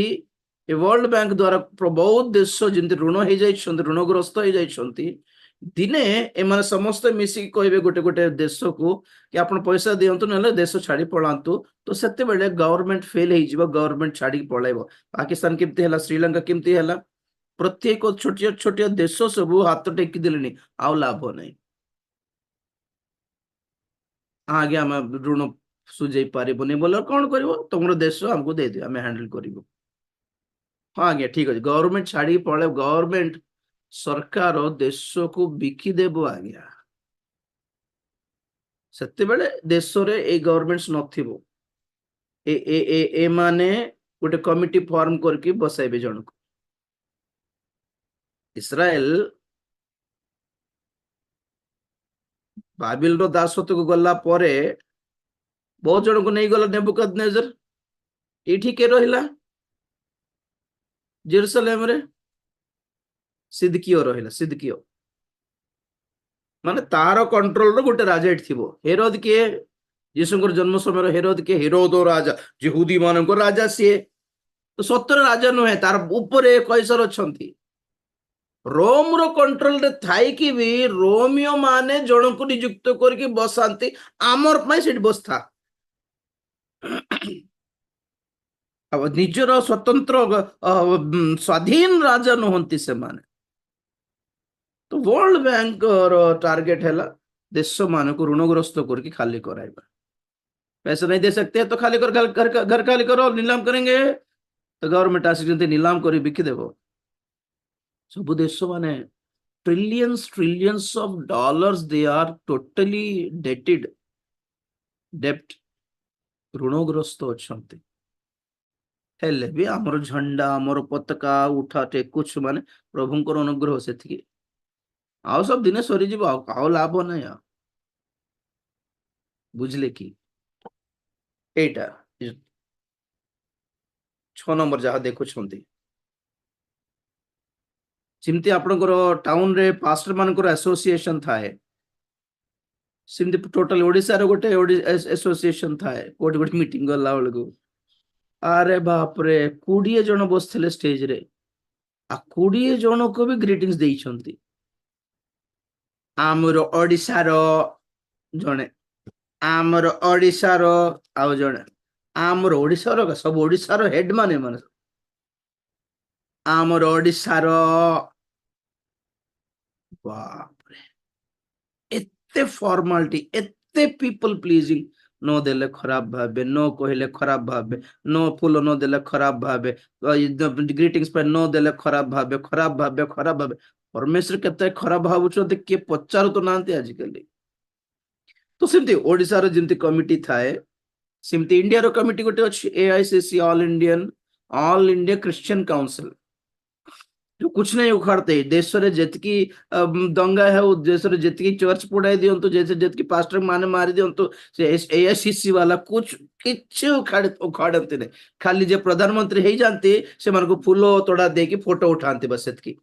ए वर्ल्ड बैंक द्वारा बहुत देश जिंति ऋण हो जाई ऋणग्रस्त हो जाई दिने एमाने समस्त मिसी कहबे गोटे गोटे देश को कि आपण पैसा दियंतु नले देश छाड़ी पळांतु तो सेते बेले गवर्नमेंट फेल हे जीवो गवर्नमेंट छाड़ी पळाइबो पाकिस्तान केमती हला श्रीलंका केमती हला प्रत्येक छोटिया छोटिया देश सब हाथ टेकी दिलेनी आउ लाभ नै ଆଜ୍ଞା ଆମେ ଋଣ ସୁଝେଇ ପାରିବୁନି ବୋଲେ କଣ କରିବ, ତମର ଦେଶ ଆମକୁ ଦେଇଦିଅ, ଆମେ ହ୍ୟାଣ୍ଡେଲ କରିବୁ। ହଁ ଆଜ୍ଞା ଠିକ ଅଛି, ଗଭର୍ଣମେଣ୍ଟ ଛାଡିକି ପଳେଇବ, ଗଭର୍ଣମେଣ୍ଟ ସରକାର ଦେଶକୁ ବିକିଦେବ ଆଜ୍ଞା। ସେତେବେଳେ ଦେଶରେ ଏଇ ଗଭର୍ଣମେଣ୍ଟ ନଥିବ, ଏମାନେ ଗୋଟେ କମିଟି ଫର୍ମ କରିକି ବସାଇବେ ଜଣକୁ। ଇସ୍ରାଏଲ ବାବିଲର ଦାସତ୍ୱକୁ ଗଲା ପରେ ବହୁତ ଜଣଙ୍କୁ ନେଇଗଲା ନେବୁକଦନେଜର। ଏଇଠି କିଏ ରହିଲା? ଜେରୁସାଲେମରେ ସିଦ୍କିଓ ରହିଲା, ସିଦ୍କିଓ। ମାନେ ତାର କଣ୍ଟ୍ରୋଲର ଗୋଟେ ରାଜା ଏଠି ଥିବ। ହେରୋଦ କିଏ? ଯୀଶୁଙ୍କର ଜନ୍ମ ସମୟର ହେରୋଦ କିଏ? ହେରୋଦ ରାଜା, ଯିହୁଦୀ ମାନଙ୍କ ରାଜା ସିଏ। ତ ସତରେ ରାଜା ନୁହେଁ, ତାର ଉପରେ କୈସର ଅଛନ୍ତି। ରୋମର କଣ୍ଟ୍ରୋଲରେ ଥାଇକି ବି ରୋମିଓ ମାନେ ଜଣକୁ ନିଯୁକ୍ତ କରିକି ବସାନ୍ତି, ଆମର ପାଇଁ ସେଠି ବସିଥା। ଆଉ ନିଜର ସ୍ୱତନ୍ତ୍ର ସ୍ୱାଧୀନ ରାଜା ନୁହନ୍ତି ସେମାନେ। तो वर्ल्ड बैंक टारगेट है देश मान को ऋणग्रस्त करके खाली कराइबा। पैसे नहीं दे सकते तो खाली कर, घर खाली करो, नीलाम करेंगे तो गवर्नमेंट आसिक नीलाम कर बिकिदेव। सब देश माने trillions trillions of dollars they are totally dated, डेप्ट, ऋणग्रस्त अच्छा। हेले भी आमर झंडा आमर पताका उठा टेकुछ माने प्रभुंकर अनुग्रह से आउ सब दिने सरीज आउ लाभ नहीं आ बुझले कि एटा 6 नंबर जहाँ देखुंट सिमती आपनकर टाउन रे पास्टर मानकर एसोसिएशन थाए, सिमती टोटल ओडिसा रे गोटे एसोसिएशन थाए। कोड गोटे मीटिंग गला बेलको अरे बाप रे 20 जन बसथिले स्टेज रे, आ 20 जन को भी ग्रीटिंग्स देइछंती। आमर ओडिसा रो जने, आमर ओडिसा रो आउ जने, आमर ओडिसा रो सब ओडिसा रो हेड माने माने आमर ओडिसा रो। बाप रे एते फॉर्मालिटी, एते पीपल प्लीजिंग, नो देले खराब भाबे, नो कहले खराब भाबे, नो फूल नो देले खराब भाबे, ग्रीटिंग्स पे नो देले खराब भाबे, खराब भाबे, खराब भाबे। परमेश्वर केते खराब भाबुछते के पचारू तो नांती आजिकली। तो सिमती ओडिसा रो जिमती कमिटी थाए, सिमती इंडिया रो कमिटी गोटे अछि AICC, all India Christian council, जो कुछ नहीं उखाड़ते देश रे जेतकी दंगा है, देश रे जेतकी चर्च पोड़ाई दियंतु, जैसे जेतकी पास्टर माने मारी दियंतु, से एआईसीसी वाला कुछ किछ उखाड़ते नहीं। खाली जे प्रधानमंत्री हे जानती से मन को फूलो तोड़ा देकी फोटो उठाते बस सेतकी।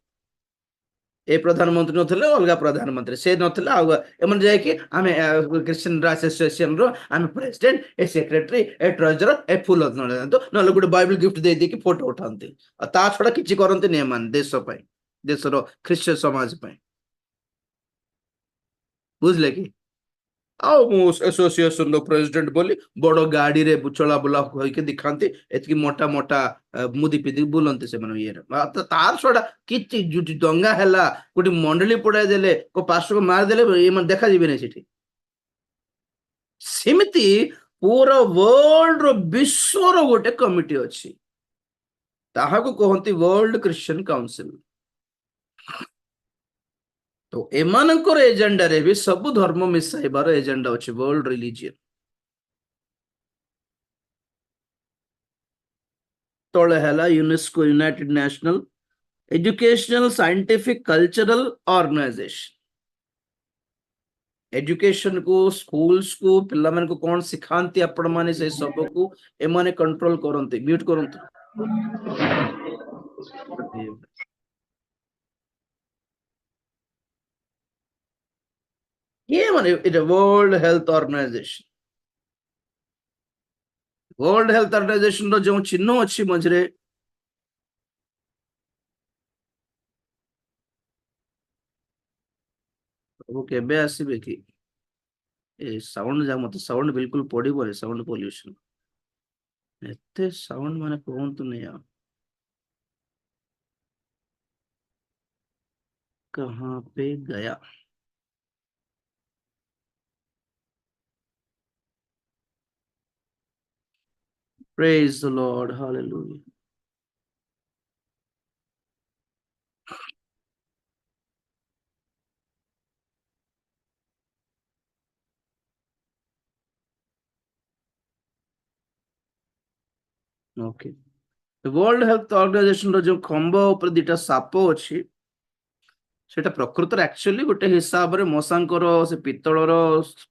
ए प्रधानमंत्री नथिले अलगा प्रधानमंत्री से नथिले आ एमन जाय कि आमे क्रिश्चियन एसोसिएशन रो आमे president, A secretary, A treasurer, a full तो नले गुटे बाइबल गिफ्ट दे दे कि फोटो उठाते। आ ता छडा किछि करन्ते नै मान देश पय, देश रो ख्रिस्टियन समाज पय। बुझले कि आ मु एसोसिएशन रो प्रेसिडेंट बोली बड़ गाड़ी रे चला बुला होइके दिखांते, एतकी मोटा मोटा मुदी पिदी बुलंते से मन ये तो तार छडा किछि जुटी दंगा हैला, गोटे मंडली पडाय देले को पास्टर को मार देले, ये मन देखा जिबे नै सेठी। सेमिति पूरा वर्ल्ड रो विश्व रो गोटे कमिटी अछि, ताहाको कहंती वर्ल्ड क्रिश्चियन काउंसिल। तो एमानकर एजेंडा रे भी सब धर्म मिसाइबार एजेंडा अछि, वर्ल्ड रिलीजियन। तोले हैला UNESCO, United National Educational Scientific Cultural Organization. Education को, स्कूल्स को, पिला मन को कौन सिखांती आपण माने से सब को एमाने कंट्रोल करंती। म्यूट करंती। ये माने it world health organisation, world health organisation रो जो चिन्ह अछि मझरे वो केबे आसीबे कि ए साउंड जा मत साउंड बिल्कुल पड़िबो रे, साउंड पोल्यूशन एते साउंड माने कहंतु नै आ कहां पे गया। Praise the Lord. Hallelujah. Okay. World health organisation रो जो खंब ऊपर दिटा साप अछि सेटा प्रकृतर एक्चुअली गोटे हिसाब रे मशांकर से पित्तଳର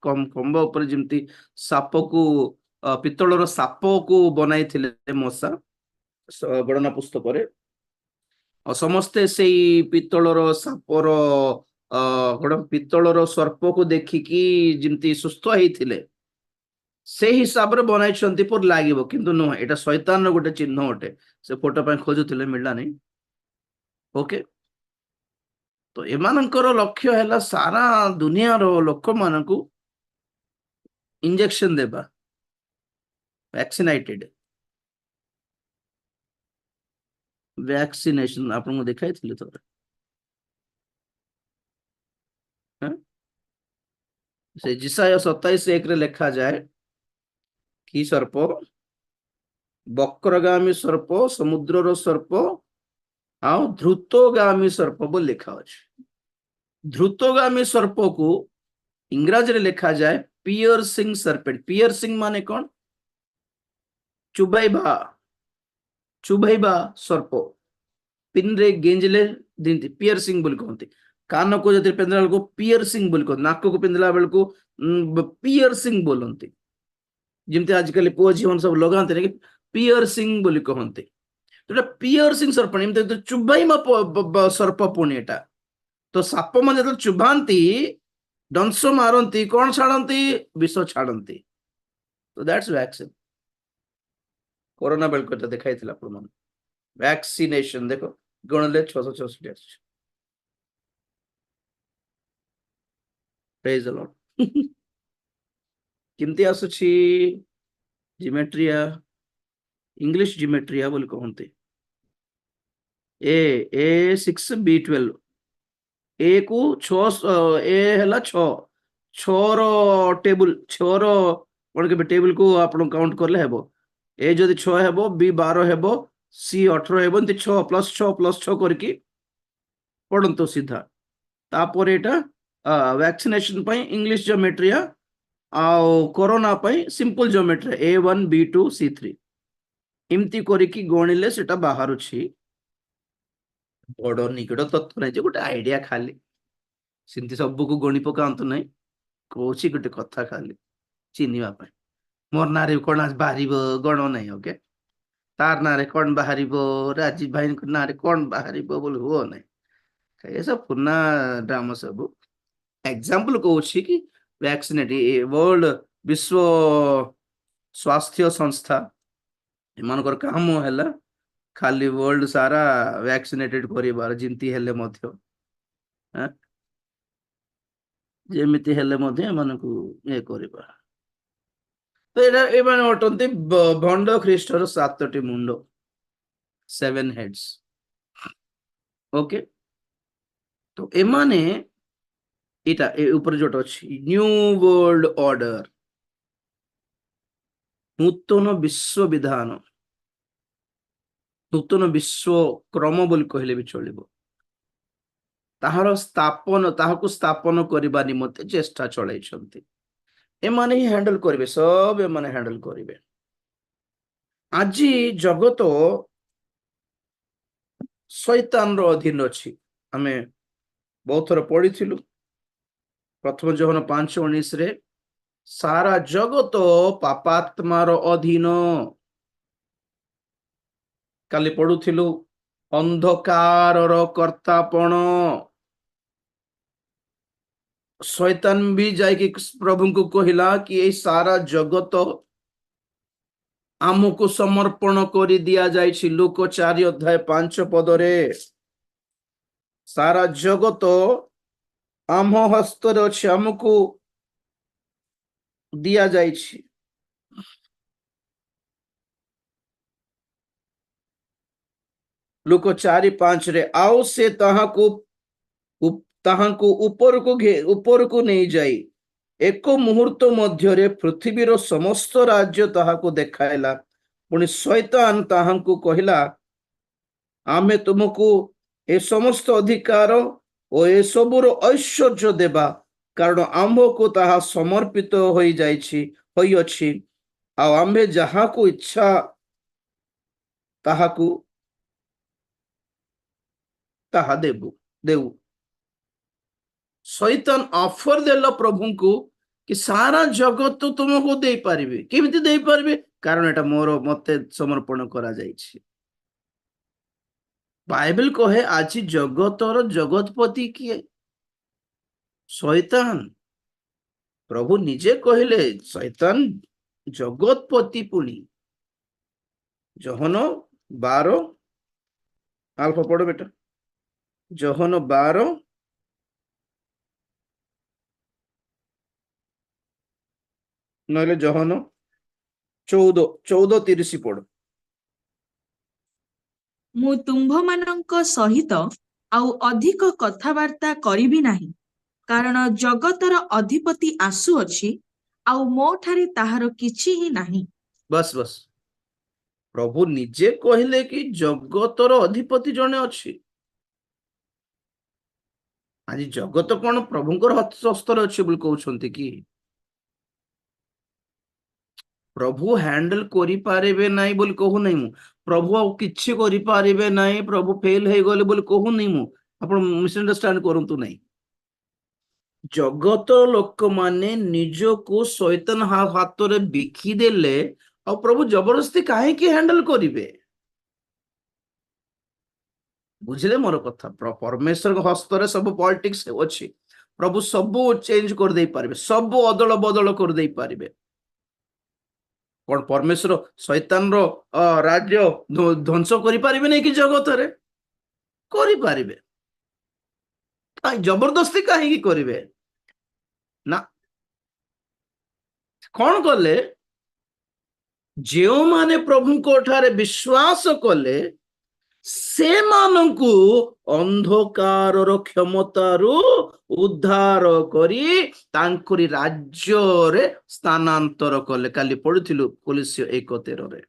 खंब ऊपर जेमती साप को पित्तଳର साप को बनाइथिले मशा गणना पुस्तक रे समस्ते सेई पित्तଳର सापर पित्तଳର सर्प को देखिकी जेमती सुस्थ हेइथिले से हिसाब रे बनाइछंती पर लागिवो किंतु नो एटा शैतान रो गोटे चिन्ह अटे से फोटो पे खोजुथिले मिलला नहीं ओके तो एमानंकर लक्ष्य है सारा दुनिया रो लोक मानकू इंजेक्शन देबा वैक्सीनेटेड वैक्सीनेशन आपन दिखाई थिले तो हाँ? से जिसाया 27:1 रे लिखा जाए कि सर्प वक्रगामी सर्प समुद्र रो सर्प आ ध्रुतगामी सर्प बोल लिखा अछि ध्रुतगामी सर्प को इंग्रजी रे लिखा जाए पियर्सिंग सर्पेंट पियर्सिंग माने कौन चुबाइबा चुबाइबा सर्प पिन रे गेंजले दिंती पियर्सिंग बोल कहते कान को जति पेंदला को पियर्सिंग बोल कहते नाक को पेंदला बेल को पियर्सिंग बोलंती जेमती आजकल पुओ जीवन सब लगाते ने पियर्सिंग बोल कहते तो पियर्सिंग सर्प एमती तो चुबाइमा सर्प पुणी एटा तो साप मन जो चुभांती दंश मारती कौन छाड़ती विष छाड़ती तो दैट्स वैक्सीन कोरोना बेल को दिखाई वैक्सीनेशन देखो गणले 666 प्रेज द लॉर्ड किमती आसुची जिमेट्रिया इंग्लिश जिमेट्रिया बोल कहते ए 6 B12 ए को 6 ए हला 6 रो टेबल 6 रो कोन के टेबल को आपण काउंट करले हेबो ए जदि 6 हेबो बी 12 हेबो सी 18 हेबो त 6 + 6 करके पढ़ंतो सीधा तापर एटा वैक्सीनेशन पई इंग्लिश ज्योमेट्री आओ कोरोना पई simple geometry A1 B2 C3 इमती करके गणिले सेटा बाहर छी बड़ निकट तत्व नहीं गोटे आइडिया खाली सिंती सब को गणी पकांतु नहीं कोची गोटे कथा खाली चिन्हिबा पई मोर नारे कोन बाहर गण नहीं ओके तार नारे कौन बाहर राजीव भाई नारे कौन बाहर बोल हुओ नहीं ये सब पुना ड्रामा सब एग्जांपल कहूँ कि वैक्सीनेट वर्ल्ड विश्व स्वास्थ्य संस्था एमानकर काम है खाली वर्ल्ड सारा वैक्सीनेटेड करिबार जिंती हेले मध्य जेमिति हेले मध्य एमानकु ए करिबा तो एटा एमाने अटंती भंड ख्रीष्टर 7टी मुंड 7 हेड्स ओके तो एमाने इटा ऊपर जोट अछि न्यू वर्ल्ड ऑर्डर नूतन विश्व विधान नूतन विश्व क्रम बोली कहले भी चलिबो ताहार स्थापन ताहाकु स्थापन करिबा निमते चेष्टा चलै छथि एमाने ही हैंडल करिवे सब एमाने हैंडल करिवे आज जगत शैतान रो अधीन अछि हमें बहुत थोड़ा पढ़ी थिलु प्रथम जोहन 5:19 रे सारा जगत पापात्मार अधीन काली पढ़ुथिलु अंधकार कर्तापण शैतान भी जाइए प्रभु को कहला कि ये सारा जगत आमको समर्पण कर दिया जाइछि लूक 4:5 सारा जगत आम हस्तर अच्छे आमको दिया जाइछि लूक 4:5 रे आओ से ताहाको ऊपर को नहीं जाई एक मुहूर्त मध्य पृथ्वीर समस्त राज्य ताहाको देखाइला पुणी शैतान ताहांकु कहिला आमे तुमको ए समस्त अधिकार ओ ए सबुर ऐश्वर्य देबा कारण आम्भको ताहा समर्पित होई जाइछि होई अछि आ आम्भे जाहाकु इच्छा ताहाकु ताहा देबु देउ शैतान ऑफर देला प्रभु को कि सारा जगत तो तुमको दे पारिबे केमिति दे पारिबे कारण एटा मोर मते समर्पण करा जाइछि बाइबल कहे आज जगतर जगतपति किए शैतान प्रभु निजे कहले शैतान जगतपति पुनी जहन 12 अल्फा पढ़ो बेटा जहन 12 नहले जहन 14:30 पढ़ो ମୁଁ ତୁମ୍ଭମାନଙ୍କ ସହିତ ଆଉ ଅଧିକ କଥାବାର୍ତ୍ତା କରିବି ନାହିଁ କାରଣ ଜଗତର ଅଧିପତି ଆସୁଅଛି ଆଉ ମୋ ଠାରେ ତାହାର କିଛି ହିଁ ନାହିଁ। बस बस प्रभु निजे कहले कि जगतर अधिपति जने अछि आज जगत कौन प्रभुंकर हस्तर अच्छे बोली कहउछंती कि प्रभु हैंडल करि पारिबे नाही बोली कहू नहीं मु प्रभु आ किछि करि पारिबे नाही प्रभु फेल हे गले बोली कहू नहीं मु आपण मिसअंडरस्टैंड करंतु नहीं जगत लोक माने निजो को शैतान हाथ रे बिखी देले आ प्रभु जबरदस्ती काहे कि हैंडल करिवे बुझले मोर कथा परमेश्वर हस्तर सब पॉलिटिक्स अच्छी प्रभु सब चेंज कर दे पारिबे सब अदल बदल कर दे पारिबे कौन परमेश्वर शैतान रो राज्य ध्वंस करि पारिबे नै कि जगत रे करि पारिबे जबरदस्ती काहे करिवे ना कौन कले जो माने प्रभु को ठारे विश्वास कले से मानंकु अंधकारर क्षमतारु उद्धार करी तांकरी राज्य रे स्थानांतर कले काली पढुथिलु कोलोसियो 1:13 रे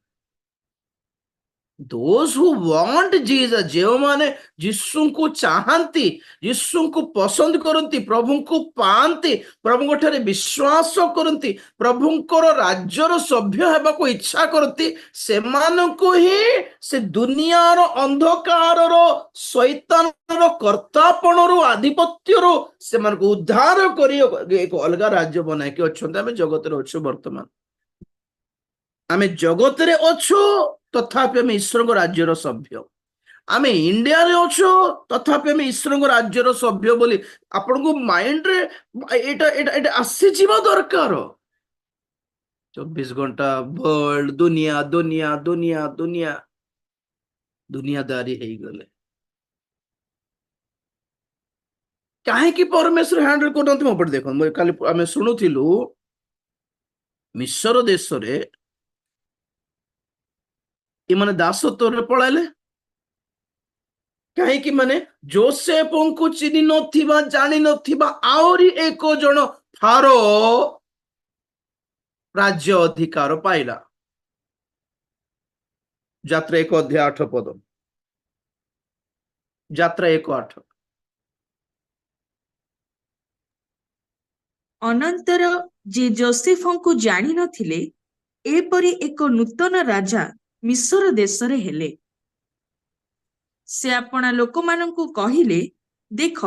those who want Jesus जो माने यीशु को चाहती यीशु को पसंद करती प्रभु को पांती प्रभु को ठारे विश्वास करती प्रभु को राज्यर सभ्य हेबा को इच्छा करती से मानको ही से दुनियार अंधकारर शैतानर कर्तापणर आधिपत्यर से मान को उद्धार करी एक अलग राज्य बनाए के अछंत आमे जगत रे अछु वर्तमान आमे जगत रे अछु तथापि आम ईश्वर राज्यर सभ्य आम इंडिया रे अच्छो तथापि आम ईश्वर राज्यर सभ्य बोली आपण को माइंड रे एटा एटा एटा आसी जीवा दरकार 24 घंटा वर्ल्ड दुनिया दुनिया दुनिया दुनिया दुनियादारी हे गले काहे कि परमेश्वर हैंडल करनती मो पड़ देखो काली आम सुनुथिलु मिस्र देश रे इमाने दासत्व पड़ाले कहीं माने जोसेफ को चिनी नथिबा जानी नथिबा आउरी एक जन फारो राज्य अधिकार पाइला यात्रा 1:8 पद यात्रा 1:8 अनंतर जे जोसेफ को जानी नथिले एपरी एक नूतन राजा मिस्र देश रे हेले से अपना लोक माननकु कहिले देख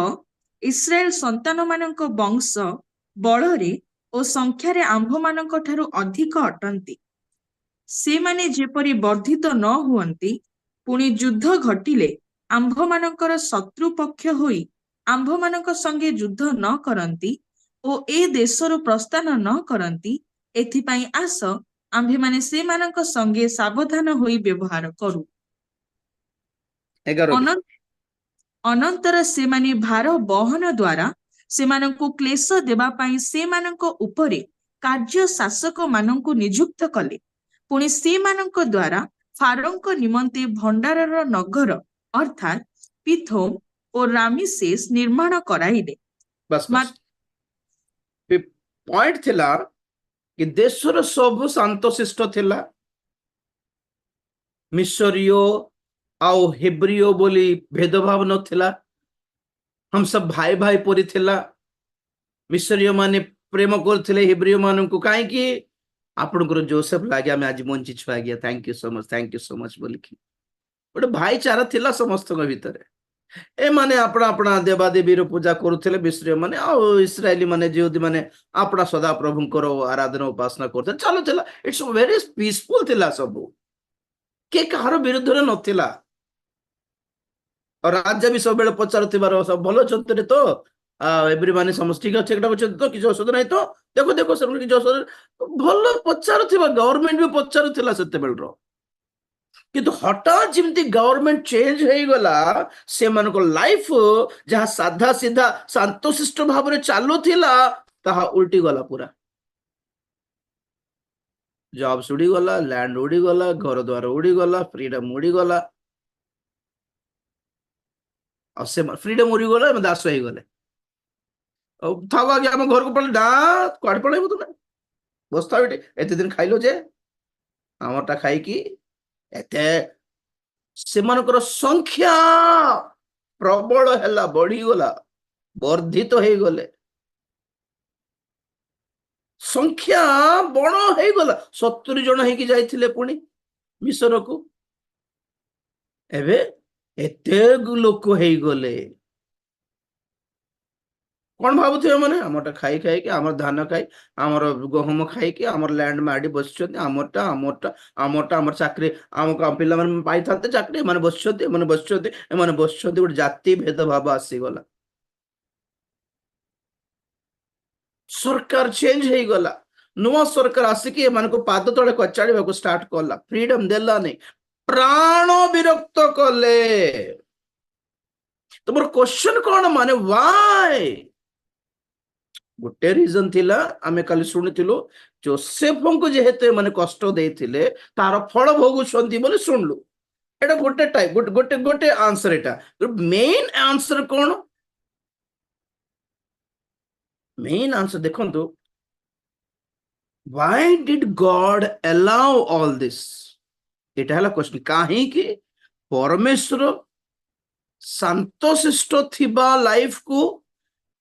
इस्राएल संतान माननक वंश बଳରେ ओ संख्या रे आंभ माननक ठारू अधिक अटंती से माने जेपरि वर्धित न हुअंती पुणी युद्ध घटिले आंभ माननकर शत्रु पक्ष होई आंभ माननक संगे युद्ध न करंती ओ ए देशरो प्रस्थान न करंती एथिपाई आस आंभे माने से माननक संगे सावधान होई व्यवहार करू अनंतर से माने भार बहन द्वारा से माननकु क्लेश देबा पाई से माननक उपरे कार्य शासक माननकु नियुक्त कले पुणी से माननक द्वारा फारोंक निमंते भंडारर नगर अर्थात पिथोम और रामीसेस निर्माण कराइले बस बस पॉइंट थिला कि देशर सब शांत शिष्ट थिला मिशरियो आउ हेब्रियो बोली भेदभाव नथिला हम सब भाई भाई परी थिला मिशरियो माने प्रेम करथिले हेब्रियो माननकु काहे कि आपनकर जोसेफ लागे आमे आज बंची छु आज्ञा थैंक यू सो मच बोली कि गोटे भाईचारा थिला समस्त भितर ए माने अपना अपना देवादेवी पूजा करुଥିଲେ मिश्रीय माने आ इस्राएली माने जिहुदी माने अपना सदा प्रभुଙ୍କର आराधना उपासना करते चलुଥିଲା इट्स वेरी पीसफुल थिला सब के कहार विरुद्ध रे नथिला और राजा भी सब बेले पचारुथिबार सब भलो छतरे तो एवरी माने समस्त ठीक अछि एकटा बचत तो किछ औषध नाही तो देखो देखो सब किछ औषध भलो पचारुथिबा गवर्नमेंट भी पचारुथिला सेते बेलरो किंतु हठात जिमती गवर्नमेंट चेंज हो गला से मानको लाइफ जहाँ साधा सीधा शांतशिष्ट भाव में चलुला ताहा उल्टी गला पूरा जॉब्स उड़ी गला लैंड उड़ी गला घर द्वार उड़ी गला फ्रीडम उड़ी गला और से फ्रीडम उड़ी गला दास हो गले था कि आम घर को पड़े ना कुआड़े पड़े तुम बस था एत दिन खाइल जे आमरटा खाई एते सेमानकर संख्या प्रबल है बढ़ीगला वर्धित हो गले संख्या बड़ हो गला 70 जन होगी जाइथिले पुणी मिशर को एबे एते लोक हो गले कौन भावुथे माने आमरटा खाई खाई कि आमर धान खाई आमर गहम खाई कि आमर लैंड माडी बसछथि आमरटा आमरटा आमरटा आमर चाकरी आम पिला माने पाई थाते चाकरी माने बसछथि माने बसछथि माने बसछथि गोटे जाति भेद भाव आसी गला सरकार चेंज हो गला नुआ सरकार आसिकी मान को पाद तले कचाड़ा स्टार्ट कला फ्रीडम देला नहीं प्राण विरक्त कले तुम क्वेश्चन कौन माने व्हाई गोटे रीजन थिला आमे काली सुनिथिलु जोसेफ को जेहेतु माने कष्ट देथिले तार फल भोगुछंती बोले सुनलु एटा गोटे टाइप गोटे गोटे गोटे आंसर एटा मेन आंसर कौन मेन आंसर देखंतु why did God allow all this एटा हला क्वेश्चन काहे कि परमेश्वर शांतशिष्ट थिबा लाइफ को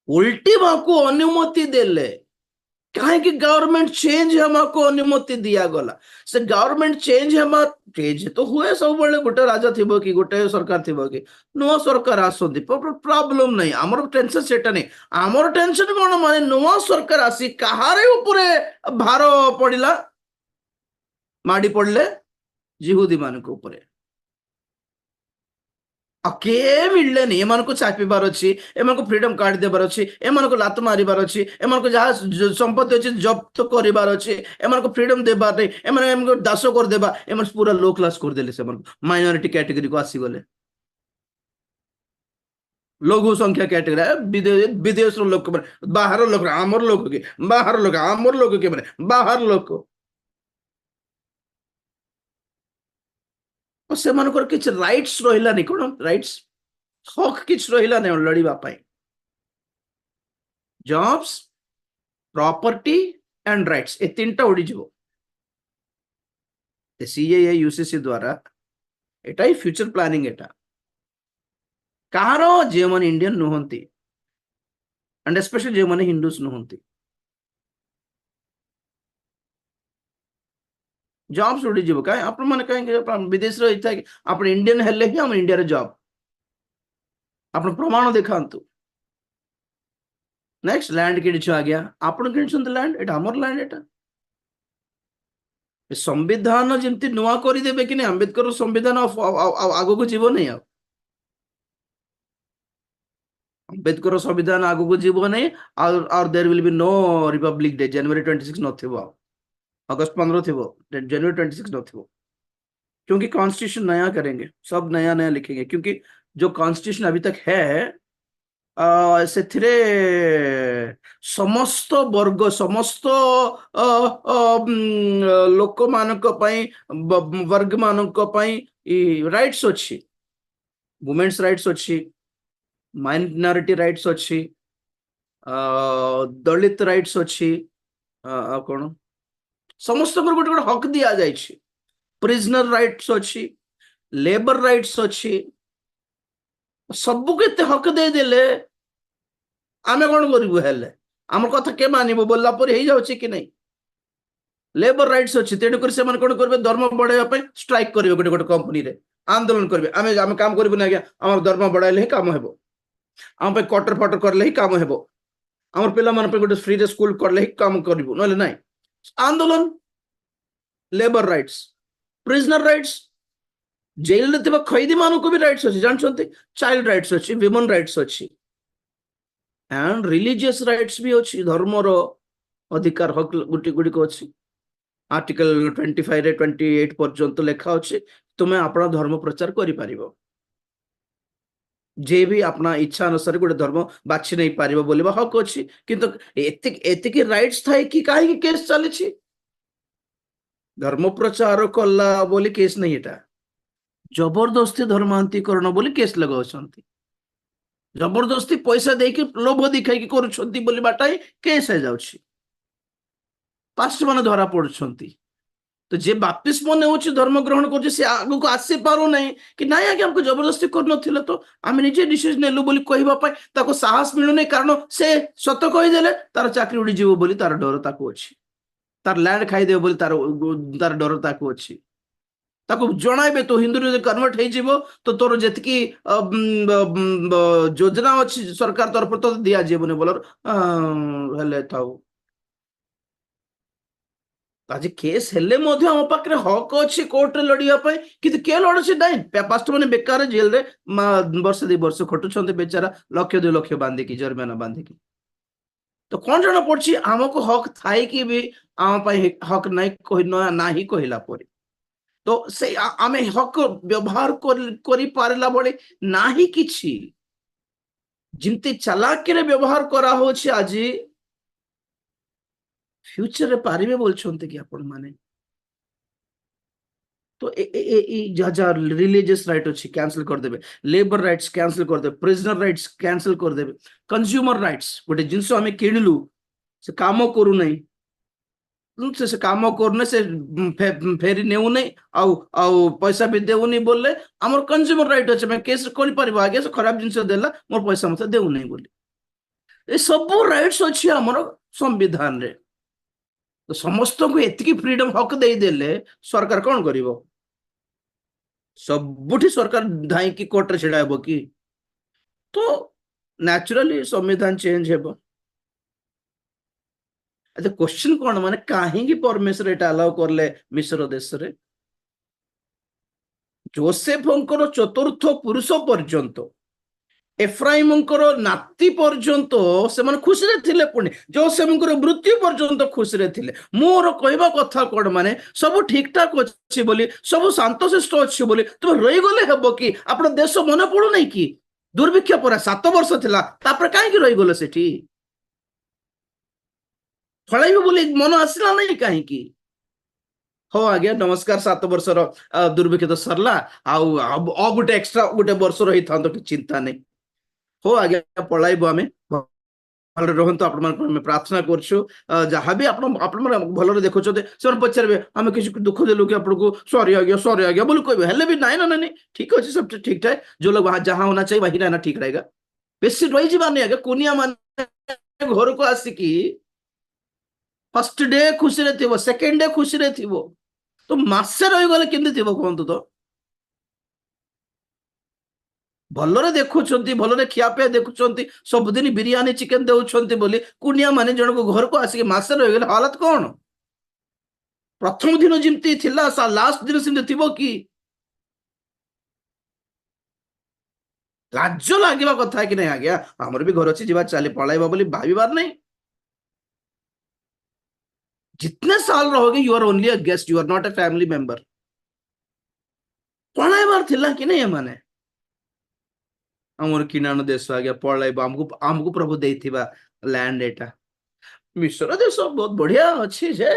उल्टीमा को अनुमति देले कहीं कि गवर्नमेंट चेंज हमा को अनुमति दिया गला से गवर्नमेंट चेंज हमा चेंज तो हुए सब बड़े गोटे राजा थिबो कि गोटे सरकार थिबो कि नुआ सरकार आसंती प्रॉब्लम नहीं हमर टेंशन सेटा नहीं हमर टेंशन कोन माने नुआ सरकार आसी कहारे ऊपरे भार पड़िला माडी पड़ले जिहुदी मान को ऊपरे के मिलने एम को चापिबार अच्छी एम को फ्रीडम कार्ड देवार अच्छी एम को लात मारिबार अच्छी एम को जहाँ संपत्ति अच्छी जब्त करार अच्छी एम को फ्रीडम देवार नहीं एम को दास करदेबा एम पूरा लो क्लास करदे से माइनॉरिटी कैटेगरी को आसीगले लघु संख्या कैटेगरी विदेश लोक बाहर लोक आमर लोक के बाहर लोक आमर लोक के बाहर लोक से मानकर किछ राइट्स रहिला नहीं कोन राइट्स हक किछ रहिला नहीं लड़ीबा पाई jobs property and writes a तीनटा उड़ी जीवो सीएए यूसीसी द्वारा एटा ही फ्यूचर प्लानिंग एटा कहारो जे मन इंडियन नुहंती एंड स्पेशली जे मन हिंदूस नुहंती जॉब्स उड़ी जीव कहीं आप कहीं विदेश आप इंडियन हेले ही हम इंडिया रे जॉब आप प्रमाण देखांतु नेक्स्ट लैंड किछ आ गया आपण किछन लैंड एटा हमर लैंड एटा संविधान जमती नुआ करी देबे कि नहीं अंबेडकर संविधान आगो को जीव नहीं अंबेडकर संविधान आगो को जीव नहीं और there will be no Republic Day जनवरी 26 नथिबो अगस्त 15 थी वो जनवरी 26 न थी वो क्योंकि कॉन्स्टिट्यूशन नया करेंगे सब नया नया लिखेंगे क्योंकि जो कॉन्स्टिट्यूशन अभी तक है से समस्त वर्ग समस्त लोक मानक पई वर्ग मानक पई राइट्स अच्छी वुमेन्स राइट्स अच्छी माइनॉरिटी राइट्स अच्छी दलित राइट्स अच्छी कौन समस्त गोटे गोटे हक दि जाइए प्रिजनर राइट्स अच्छी लेबर राइट्स अच्छी सबको एते हक देदेले आमे कौन करू हेले आम कथा के मानव बोलला पर हो जाଉଛି कि नहीं लेबर राइट्स अच्छी तेणुक से कौन करेंगे दरमा बढ़ाई स्ट्राइक करेंगे गोटे गोटे कंपनी रे आंदोलन करेंगे आम काम करूँ ना आज्ञा आम दरमा बढ़ाइले ही काम हेबो आम कटर फटर करले ही काम हेबो आम पिला गोटे फ्री रे स्कूल करले ही काम करूँ ना नहीं आंदोलन labour rights prisoner rights jail खैदी मान को भी राइट्स अच्छी जानते चाइल्ड राइट्स अच्छी विमेन राइट्स अच्छी एंड रिलीजियस राइट्स भी अच्छी धर्मर अधिकार हक गुटी गुड़िक अच्छी आर्टिकल 25 रे 28 पर्यंत लेखा अच्छे तुम्हें अपना धर्म प्रचार कर जे भी अपना इच्छा अनुसार गोटे धर्म बाछि नहीं पार बोलिबा हक अच्छी किंतु एतिक राइट्स थाए कि कहीं केस चली धर्म प्रचार कला बोली केस नहीं एटा जबरदस्ती धर्मांतरीकरण बोली केस लगाउछंती जबरदस्ती पैसा देके लोभ दिखाई करुछंती बोली बाटाई केस है जाउछि पास्ट माने धरा पड़ुछंती तो जे बापिस मन हो धर्म ग्रहण कर से आगु को आसी पारू नहीं कि नहीं आगे हमको जबरदस्ती कर नथिले तो आम निजे डिसीजन नेलु बोली कहबा पई ताको साहस मिलु नहीं कारण से सत कहि देले तार चाकरी उड़ी जीवो बोली तार डर ताको अछि तार लैंड खाई देबो बोली तार डर ताको अछि ताको जणाइबे तो हिंदू रे कन्वर्ट हे जीवो तो तोर जेतकी योजना अछि सरकार तरफ तो दिया जेबने बोलर हेले थाउ आज केस हेले मध्य हम पाखरे हक अच्छी कोर्ट रे लड़िया पाई किंतु के लड़सी नाई पास्ट माने बेकार जेल रे वर्ष 2 वर्ष खटुछंते बेचारा लक्ष 2 लक्ष बांधिकी जरिमाना बांधिकी तो कौन जना पड़छि आमको हक थाई कि भी आम पाई हक नहीं कहि नाही कहिला परे तो से आमे हक व्यवहार करि पारला बळे नाही किछि जिमती चालाकी रे व्यवहार करा होछि आज फ्यूचर रे पारिबे बोलछन्ते कि आपण माने तो जा रिलीजियस राइट अच्छी कैंसिल कर देबे लेबर राइट्स कैंसिल कर देबे प्रिजनर राइट्स कैंसिल कर देबे कंज्यूमर राइट्स गोटे जिंस हमें किणलु से काम करू नहीं से काम करने से फेरी नेउ नहीं आउ पैसा भी देउ नहीं बोले हमर कंज्यूमर राइट अच्छे मैं केस कर परिबो आगे से खराब जिंस देला मोर पैसा मते देउ नहीं बोली ए सब राइट्स अच्छी हमर संविधान रे तो समस्त को एतिकी फ्रीडम हक दे देले सरकार कौन करिवो सबुठी सरकार धाई की कोर्ट रे छिड़ा हेबो कि तो नेचुरली संविधान चेंज हेबो अच्छा क्वेश्चन कौन माने काहेकि परमेश्वर एटा अलाउ करले मिस्र देश रे जोसेफंकर चतुर्थ पुरुष पर्यंत एफ्राइमंकर नाती पर्यंत से माने खुशी रे थिले पुणी जोसेफंकर मृत्यु पर्यंत खुशी रे थिले मोर कहबा कथा कोड माने सब ठीक ठाक अछि बोली सब शांतशिष्ट अछि बोली तुम रही गले हेबो कि आपण देश मन पड़ू नहीं कि दुर्भिक्ष पर 7 वर्ष थिला तापर काहे कि रही गले सेठी फळाइबो बोली मन आसिला नहीं काहे कि हो आज्ञा नमस्कार 7 वर्षर दुर्भिक्ष तो सरला आ गोटे एक्स्ट्रा गोटे वर्ष रही था तो चिंता नहीं हो आज्ञा पळाइबो आमे भल रहंतु आपण मन प्रार्थना करछु जहां भी आपण भल रे देखो छते सर पछरबे हम किछ दुख देलु कि आपण को सॉरी आज्ञा बोल कहबे हेले भी नहीं ना नहीं ठीक अछि सब ठीक है जो लोग वहां जहां होना चाहिए वही रहना ठीक रहेगा बेसी रही जीवा नहीं आज्ञा कुनिया मान घर को आसी कि फर्स्ट डे खुशी रे थिबो सेकंड डे खुशी रे थिबो तो मासे रही गले केंदी थिबो कोंतु तो भलरे देखुछंती भलरे खियापिया देखुछंती सब दिन बिरयानी चिकन देउछंती बोली कुनिया माने जण को घर को आसी मासे रही गले हालत कोन प्रथम दिन जिमती थिला सा लास्ट दिन सिंदे थिबो कि लाज लागिबा कथा कि नहीं आज्ञा हमर भी घर अछि जीवा चाली पळाइबा बोली भाबीबार नहीं जितने साल रहोगे you are only a guest you are not a family member पळाइबार थिला कि नहीं माने हमर किनान देश आज्ञा पळाइबा हमको प्रभु देथिबा लैंड एटा मिस्र देश बहुत बढ़िया अछि जे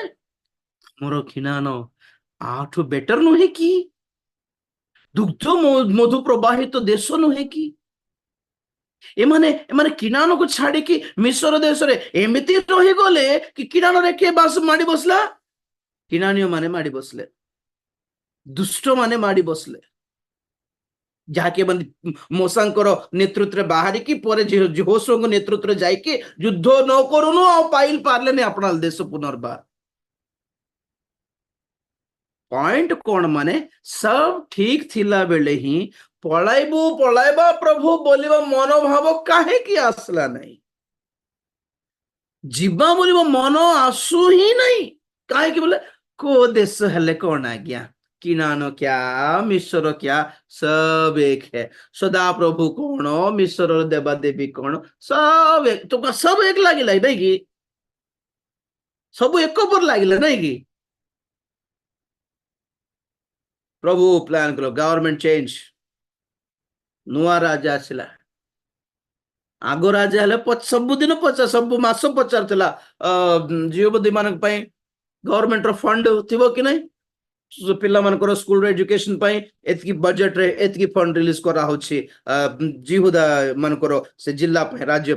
मोर किनान आठो बेटर नुहे कि दुग्ध मधु प्रवाहित देश नुहे कि एमाने किनान को छाड़ी कि मिस्र देश रे एमिति रही गले कि किनान रे के बास माडी बसला किनानियो माने माडी बसले दुष्ट माने माडी बसले ଯାହାକି ମୋସାଙ୍କର ନେତୃତ୍ୱରେ ବାହାରିକି ପରେ ଯହୋଶୁଆଙ୍କ ନେତୃତ୍ୱରେ ଯାଇକି ଯୁଦ୍ଧ ନ କରୁନୁ ଆଉ ପାରିଲେନି ଆପଣ ଦେଶ ପୁନର୍ବାର। ପଏଣ୍ଟ କଣ ମାନେ ସବୁ ଠିକ ଥିଲା ବେଳେ ହିଁ ପଳାଇବା ପ୍ରଭୁ ବୋଲିବା ମନୋଭାବ କାହିଁକି ଆସିଲା ନାହିଁ? ଯିବା ବୋଲିବ ମନ ଆସୁ ହିଁ ନାହିଁ। କାହିଁକି ବୋଲେ କୋ ଦେଶ ହେଲେ କଣ ଆଜ୍ଞା, किनान क्या मिश्र क्या सब एक है। सदा प्रभु कौन मिश्र देवा देवी कौन सब एक, तो सब एक लगिला नहीं कि सब एक पर लगिला नहीं कि प्रभु प्लान करो गवर्नमेंट चेंज नुआ राजा आसला। आग राजा हेले सबुदिन पचार सब मास पचार जीवबदी मान गवर्नमेंट फंड थी कि नहीं, पिला मानकर स्कूल एजुकेशन एतकी बजेट रे एतकी फंड रिलीज करा होछि जीहुदा मानकर से जिल्ला राज्य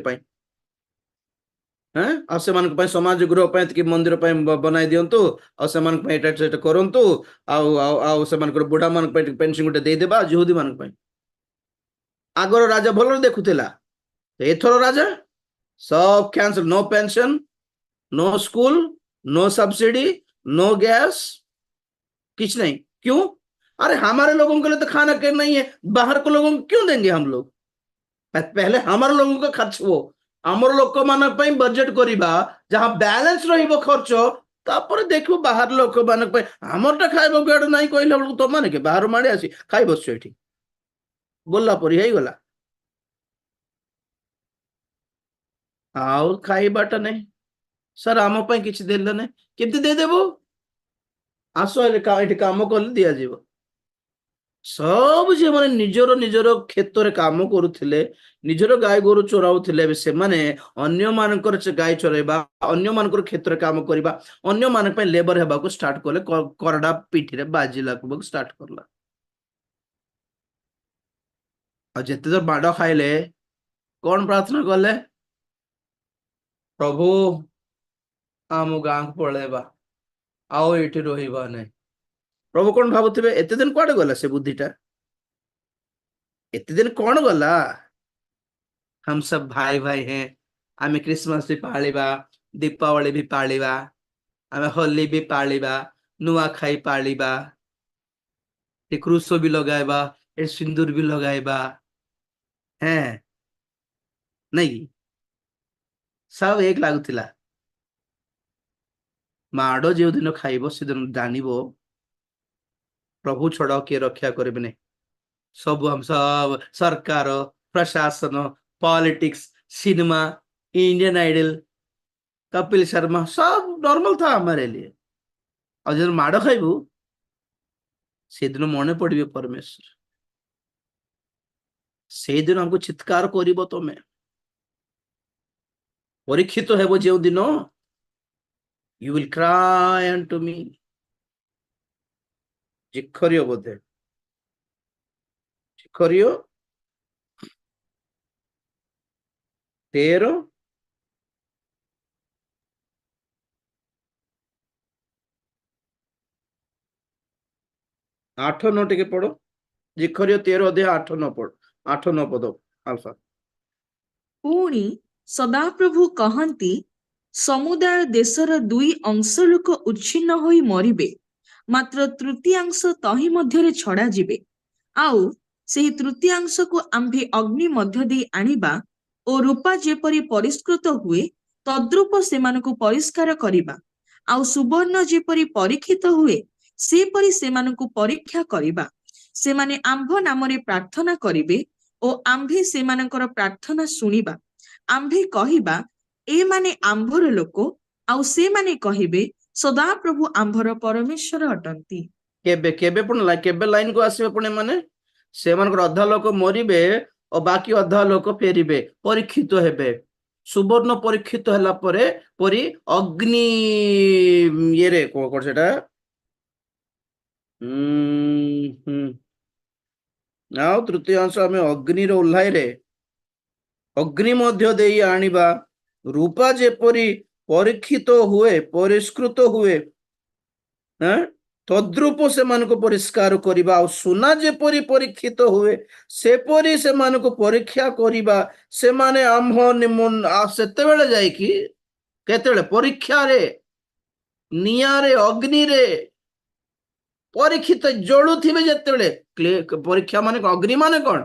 आ से मानक समाज गृह एतकी मंदिर बनाई दियंतु आ से मानक एटा सेटा करंतु आ से मानकर बुढ़ा मानक पेंशन गोटे दे देबा जीहुदी मानक आगर राजा भल देखुला। एथर राजा सब cancel, no pension, no school, no subsidy, no gas, किछ नहीं। क्यों? अरे हमारे लोगों के लिए तो खाना के नहीं है, बाहर के लोगों को क्यों देंगे हम लोग? पहले हमारे लोगों का खर्च हो, हमर लोक मान बजेट करिबा जहां बैलेंस रहिबो खर्च, तापर देखो बाहर लोक मान हमरटा खाइबो बेड नहीं कहला बेलू तो माने के बाहर माड़ी आसी खाइ बसछो एठी बोलला परी हेई गला आउ खाइबाटा नहीं। सर आम किसी देले नहीं, केमती दे देबो? आसो एठी काम कले दिया जीवो। सब जे माने निजर निजर क्षेत्र रे काम करूथिले, निजर गाय गोरु चोराउथिले, से माने अन्य मानकर गाय चोराइबा, अन्य मानकर क्षेत्र रे काम करिबा, अन्य मान पे लेबर हेबा को स्टार्ट कले, करडा पीठी रे बाजिला को स्टार्ट करला। आ जेते जो बाड़ खाइले कौन प्रार्थना कले? प्रभु आम गाँ को पळेबा आओ एठी रहिबा नहीं। प्रभु कौन भाबुथिबे एते दिन कुआडे गला से बुद्धिटा, एते दिन कौन गला? हम सब भाई भाई हैं, आमे क्रिसमस भी पालिबा, दीपावली भी पालिबा, आमे होली भी पालिबा, नुआ खाई पालिबा, क्रूसो भी लगाइबा, ए सिंदूर भी लगाइबा, हैं नहीं सब एक लागुथिला। माड़ जो दिन खाइब से दिन जानिबो प्रभु छड़ा किए रक्षा करेंगे। सब हम सब सरकार, प्रशासन, politics, cinema, Indian Idol, Kapil Sharma सब नॉर्मल था हमारे लिए। और जब माड़ खाइबू से दिन मन पड़े परमेश्वर, से दिन हमको चित्कार करिबो तमे। परीक्षित हेबो जो दिन यू विल क्राई अनटू मी। जिखरियो बोधे जिखरियो 13 8 9 टिके पढ़ो। जिखरियो 13 अध्याय 8 9 पढ़ 8 9 पद अल्फा। पुणी सदाप्रभु कहती समुदाय देशर दुई अंश लोक उच्छिन्न होई मरिबे, मात्र तृतीयांश तही मध्यरे छड़ा जिबे। आउ सेही तृतीयांश को आम्भे अग्नि मध्य देई आनिबा ओ रूपा जेपरी परिष्कृत हुए तद्रूप सेमानकु परिष्कार करिबा। आउ सुवर्ण जेपरी परीक्षित हुए सेपरी सेमानकु परीक्षा करिबा। सेमाने आम्भ नामरे प्रार्थना करिबे ओ आम्भे सेमानकर प्रार्थना सुनिबा। आम्भे कहिबा ए माने आम्भर लोक, आउ से माने कहिबे सदा प्रभु आम्भर परमेश्वर अटंती। केबे केबे पुण केबे लाइन को आसीबे पुणे माने से मानकर अधा लोक मरिबे और बाकी अधा लोक फेरिबे, परीक्षित हेबे। सुवर्ण परीक्षित होला परे परी अग्नि ये रे को सेटा आउ तृतीय अंश आमे अग्नि रो उल्हाई रे अग्नि मध्य देई आनिबा, रूपा जेपरी परीक्षित हुए परिष्कृत हुए ତଦ୍ରୂପ ସେମାନଙ୍କୁ ପରିଷ୍କାର କରିବା ଆଉ ସୁନା ଯେପରି ପରୀକ୍ଷିତ ହୁଏ ସେପରି ସେମାନଙ୍କୁ ପରୀକ୍ଷା କରିବା। ସେମାନେ ଆମ୍ଭ ସେତେବେଳେ ଯାଇକି କେତେବେଳେ ପରୀକ୍ଷାରେ ନିଆଁରେ ଅଗ୍ନିରେ ପରୀକ୍ଷିତ ଜଳୁଥିବେ ଯେତେବେଳେ ପରୀକ୍ଷା ମାନେ ଅଗ୍ନି ମାନେ କଣ?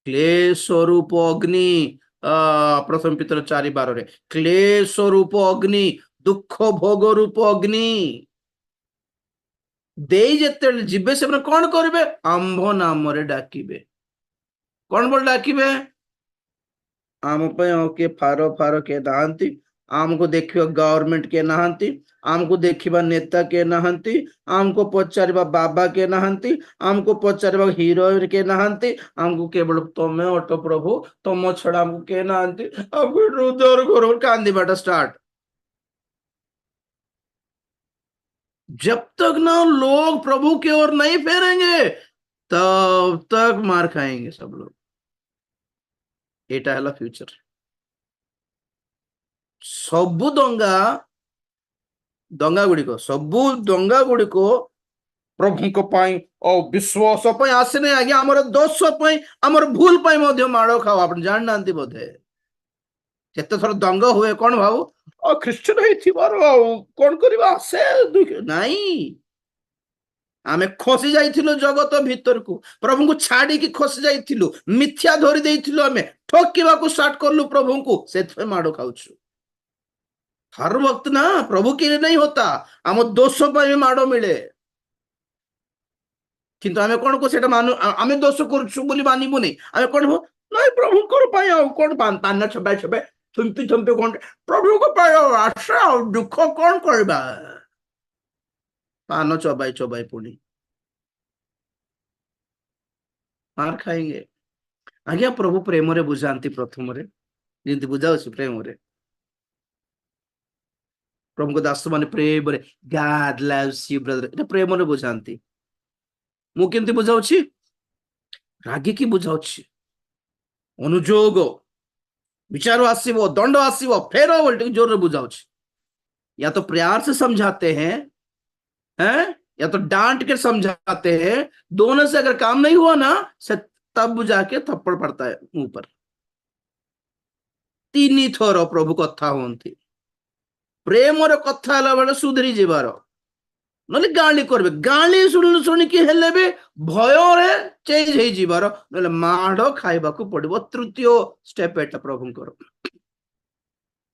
କ୍ଲେଶ ରୂପ ଅଗ୍ନି। ପ୍ରଥମ ପିତର 4:12 କ୍ଲେଶ ରୂପ ଅଗ୍ନି, ଦୁଃଖ ଭୋଗ ରୂପ ଅଗ୍ନି ଦେଇ ଯେତେବେଳେ ଯିବେ ସେମାନେ କଣ କରିବେ? ଆମ୍ଭ ନାମରେ ଡାକିବେ। କଣ ବୋଲି ଡାକିବେ? ଆମ ପାଇଁ ଆଉ କିଏ ଫାର କିଏ ନାହାନ୍ତି, ଆମକୁ ଦେଖିବା ଗଭର୍ଣମେଣ୍ଟ କିଏ ନାହାନ୍ତି, ଆମକୁ ଦେଖିବା ନେତା କିଏ ନାହାନ୍ତି, ଆମକୁ ପଚାରିବା ବାବା କିଏ ନାହାନ୍ତି, ଆମକୁ ପଚାରିବା ହିରୋଇନ କିଏ ନାହାନ୍ତି, ଆମକୁ କେବଳ ତମେ ଅଟ ପ୍ରଭୁ, ତମ ଛଡା ଆମକୁ କିଏ ନାହାନ୍ତି। ଆମକୁ ହୃଦୟର ଘର କାନ୍ଦିବାଟା ଷ୍ଟାର୍ଟ। जब तक ना लोग प्रभु की ओर नहीं फेरेंगे तब तक मार खाएंगे सब लोग। एटा है फ्यूचर। सबु दंगा गुड़िक प्रभु और विश्वास आसने आज्ञा आमर दोष आमर भूल माड़ खाओ। आप जान ना बोधे केते थर दंग हुए कौन भाव ख्रीस्टियन कौन करवा से नहीं। आमे खसी जाइथिलु जगत भीतर को प्रभु को छाड़ी की खसी जाइथिलु, मिथ्या धरी देइथिलु, आमे ठकिबा को स्टार्ट करलु प्रभु को, सेथे माडो खाउछु। हर वक्त ना प्रभु के लिए नहीं होता, आम दोष पे माडो मिले। किंतु आमे कोन को सेटा मानु आमे दोष करछु बोली मानिबु नहीं। आमे कोन हो नहीं प्रभु को पाए आ कोन पान छबे छबे थुंपी थुंपी कोन प्रभु को पाए आशा दुख कोन करबा पान चबाई चबाई पुणी मार खाएंगे। आज्ञा प्रभु प्रेम रे बुझाती प्रथम रे जेंति बुझाउछि प्रेम रे प्रभु को दास माने प्रेम रे गॉड लव्स यू ब्रदर एटा प्रेम रे बुझाती। मु केंति बुझाउछि रागी की बुझाउछि अनुजोग विचार आसीबो दंड आसीबो फेरो बोलते जोर रे बुझाउछि। या तो प्यार से समझाते हैं या तो डांट के समझाते हैं। दोनों से अगर काम नहीं हुआ ना से तब जाके थप्पड़ पड़ता है मुंह पर। 3 थर प्रभु कथा होती प्रेम कथा है बेले सुधरी जीवार ना गाली करबे गाली शुणिकी हेले भी भय चेंज हो जीवार ना माड़ खाइबा को पड़ो। तृतीय स्टेप एटा प्रभुंकर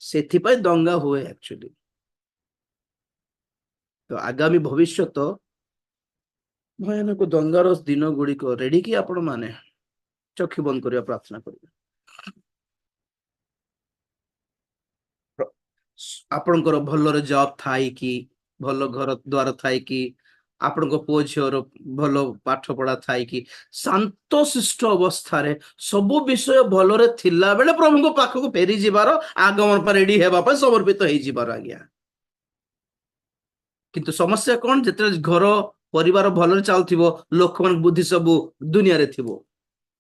से दंगा हुए एक्चुअली। तो आगामी भविष्य तो भयानक दंगार दिन गुड़िक रेडी कि आपण माने चक्षु बंद करिया प्रार्थना करिया। आपणकर भलरे जॉब थाई कि भल घर द्वार थाई कि आपण पुओ झीर भल पाठ पढ़ा थाई कि शांत शिष्ट अवस्था रे सब विषय भलरे थिला बेले प्रभु पाखक फेरी जीवार आगमन पर रेडी हेबा समर्पित हो जीवार आज्ञा। किंतु समस्या कौन जिते घर परिवार भलरे चलथिबो लोक मन बुद्धि सब दुनिया रे थिबो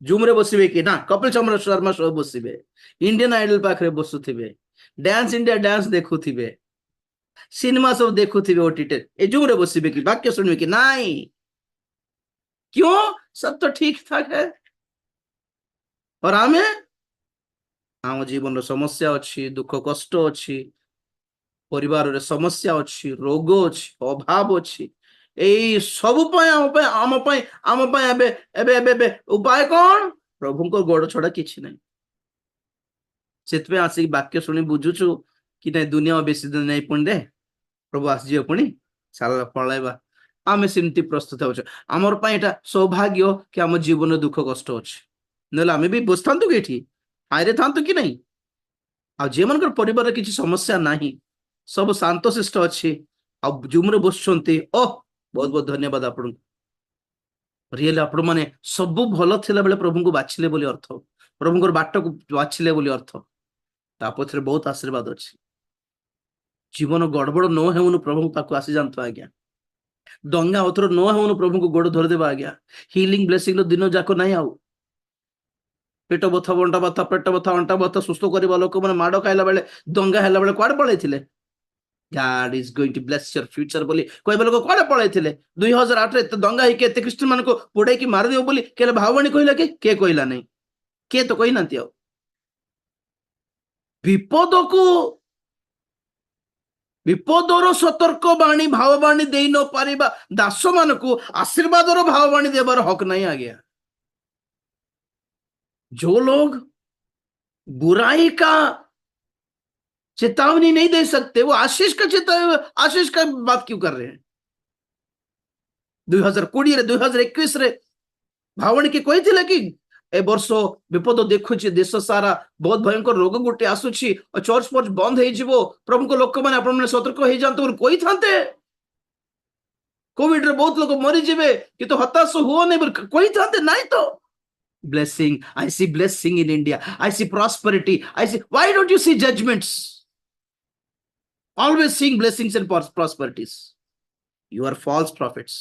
जूम रे बसिबे कि ना कपिल चंद्र शर्मा सब बसिबे इंडियन आइडल पाखरे बसुथिबे डांस इंडिया डांस देखुथिबे सिनेमा सब देखुथिबे ओटीटी ए जूम रे बसिबे कि वाक्य सुनबे कि नहीं। क्यों? सब तो ठीक ठाक है और आमे आम जीवन समस्या अच्छी दुख कष्ट अच्छी परिवार रे समस्या अच्छी रोग अच्छी अभाव अच्छी एई सब उपाय कौन प्रभु को गोड़ छड़ा किछि नहीं। से आसिक वाक्य शुणी बुझुचु कि नहीं दुनिया बेसी दिन नहीं पुणी दे प्रभु आसजी पुणी साल पलैबा आम सेमती प्रस्तुत हो आमर सौभाग्य कि आम जीवन दुख कष्ट अच्छे ना आम भी बस था कि आईरे था कि नहीं आ जे मन परिवार किसी समस्या नहीं सब शांत शिष्ट अच्छी आ जूम रे बस ओह बहुत बहुत धन्यवाद आपन रियल आपण माने सब भल थिला बेले प्रभु को बाछिले बोली अर्थ प्रभु बाट को बाछिले बोली अर्थ तापथरे बहुत आशीर्वाद अच्छी। जीवन गड़बड़ न हो प्रभु पाक आसी जानत आज्ञा दंगा अथर न हो प्रभु को गोड़ धरदेवा आज्ञा हिलिंग ब्लेसिंग दिन जाक नहीं आउ पेट बथा अंटा बथा पेट बथा अंटा बथा सुस्थ करवा लोक मैंने माड़ खाइला बेले दंगा है बेले कुआड़े पलैथिले God is going to bless your future ବୋଲି କହିବା ଲୋକ କୁଆଡେ ପଳେଇଥିଲେ 2008 ଏତେ ଦଙ୍ଗା ହେଇକି ଏତେ ଖ୍ରୀଷ୍ଟିଆନ ମାନଙ୍କୁ ପୋଡେଇକି ମାରିଦିଅ ବୋଲି କେଲେ ଭାଉବାଣୀ କହିଲା କି କିଏ କହିଲା ନାହିଁ କିଏ ତ କହିନାହାନ୍ତି ଆଉ ବିପଦର ସତର୍କ ବାଣୀ ଭାବବାଣୀ ଦେଇ ନ ପାରିବା ଦାସ ମାନଙ୍କୁ ଆଶୀର୍ବାଦର ଭାବବାଣୀ ଦେବାର ହକ ନାହିଁ ଆଜ୍ଞା जो लोग बुराई का चेतावनी नहीं दे सकते वो आशीष का बात क्यों कर रहे हैं 2020 रे 2021 रे भावणी की କହିଥିଲେ କି ए वर्ष विपद देखुची देश सारा बहुत भयंकर रोग गोटे आसुची और चर्च पर्च बंद हो जीवो प्रभु को लोक माने आपण सतर्क हो जाते कोई थांते कोविड रे बहुत लोग मरी जीवे कि तो हताश हुओ नहीं कोई थांते नहीं तो blessing I see blessing in India I see prosperity I see why don't you see judgments always seeing blessings and prosperities you are false prophets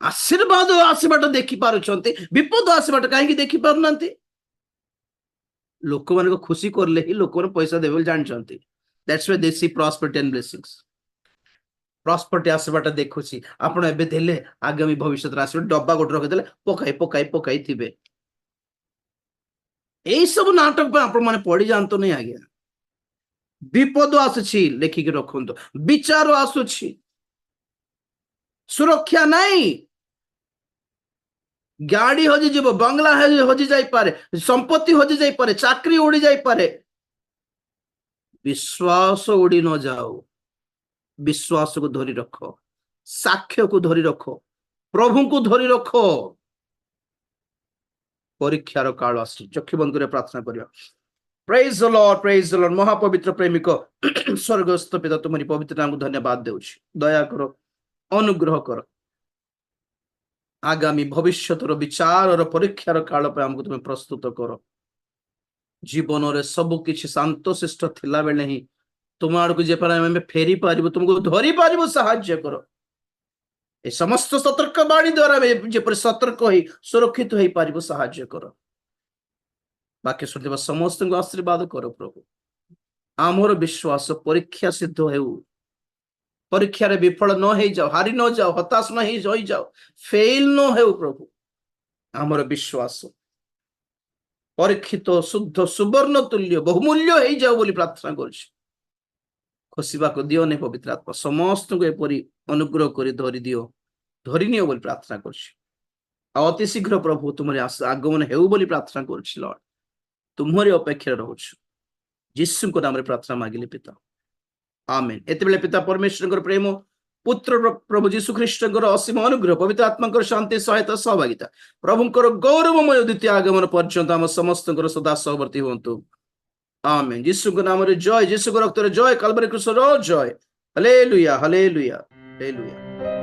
आशीर्वाद आसबाट देखि पारुछन्ते विपद आसबाट काहे कि देखि पारुनांती लोक मान को खुशी करले ही लोक मान पैसा देबल जानछन्ते that's why they see prosperity and blessings prosperity आसबाटा देखुची आपण एबे देले आगामी भविष्य आसबे डब्बा गोट रखि देले पकाई थिबे एई सब नाटक पे आपण माने पड़ी जानतो नहीं आज्ञा विपद आसुची लेखिक रखंतो विचार आसुची सुरक्षा नहीं गाड़ी हजि जीव बंगला हजि जाई पारे संपत्ति हजि जाई पारे चाकरी उड़ी जाई पारे विश्वास उड़ी न जाओ विश्वास को धरी रखो साक्ष्य को धरी रखो प्रभु को धरी रखो परीक्षार काल आसी चक्षु बंद कर प्रार्थना करिया प्रेज द लॉर्ड महापवित्र प्रेमिक स्वर्गस्थ पिता तुम्हारी पवित्र नाम को धन्यवाद देउछि दया करो अनुग्रह करो आगामी भविष्यतर विचार और परीक्षार काल पे हमको तुम्हें प्रस्तुत करो जीवन रे सब किछि शांत शिष्ट थिला बेले ही तुम आड़ को जे पर फेरी पारिबो तुमको धरी पारिबो साहाय्य करो ए समस्त सतर्क बाणी द्वारा जेपर सतर्क होई सुरक्षित होई पारिबो साहाय्य करो बाकी सुनदेवा समस्त को आशीर्वाद करो प्रभु आमर विश्वास परीक्षा सिद्ध हेउ परीक्षा रे विफल न हो जाओ हारी न जाओ हताश न हो जाओ फेल न हेउ प्रभु आमर विश्वास परीक्षित शुद्ध सुवर्ण तुल्य बहुमूल्य हो जाओ बोली प्रार्थना करछि खसिबा को दियो ने पवित्र आत्मा समस्त को एपरी अनुग्रह करी धरी दियो धरी नियो बोली प्रार्थना करछि अति शीघ्र प्रभु तुम्हारे आगमन हेउ बोली प्रार्थना करछि लॉर्ड तुम्हारी अपेक्षा रहउछु यीशु को नाम रे प्रार्थना मागिले पिता आमेन एते बेले पिता परमेश्वर कर प्रेम पुत्र प्रभु यीशु ख्रीष्ट कर असीम अनुग्रह पवित्र आत्मा कर शांति सहायता सहभागिता प्रभु कर गौरवमय द्वितीय आगमन पर्यंत हम समस्त कर सदा सहवर्ती होंतु आमेन यीशु के नाम रे जय यीशु के रक्त रे जय कलवरी क्रूस रो जय हालेलुया हालेलुया हालेलुया।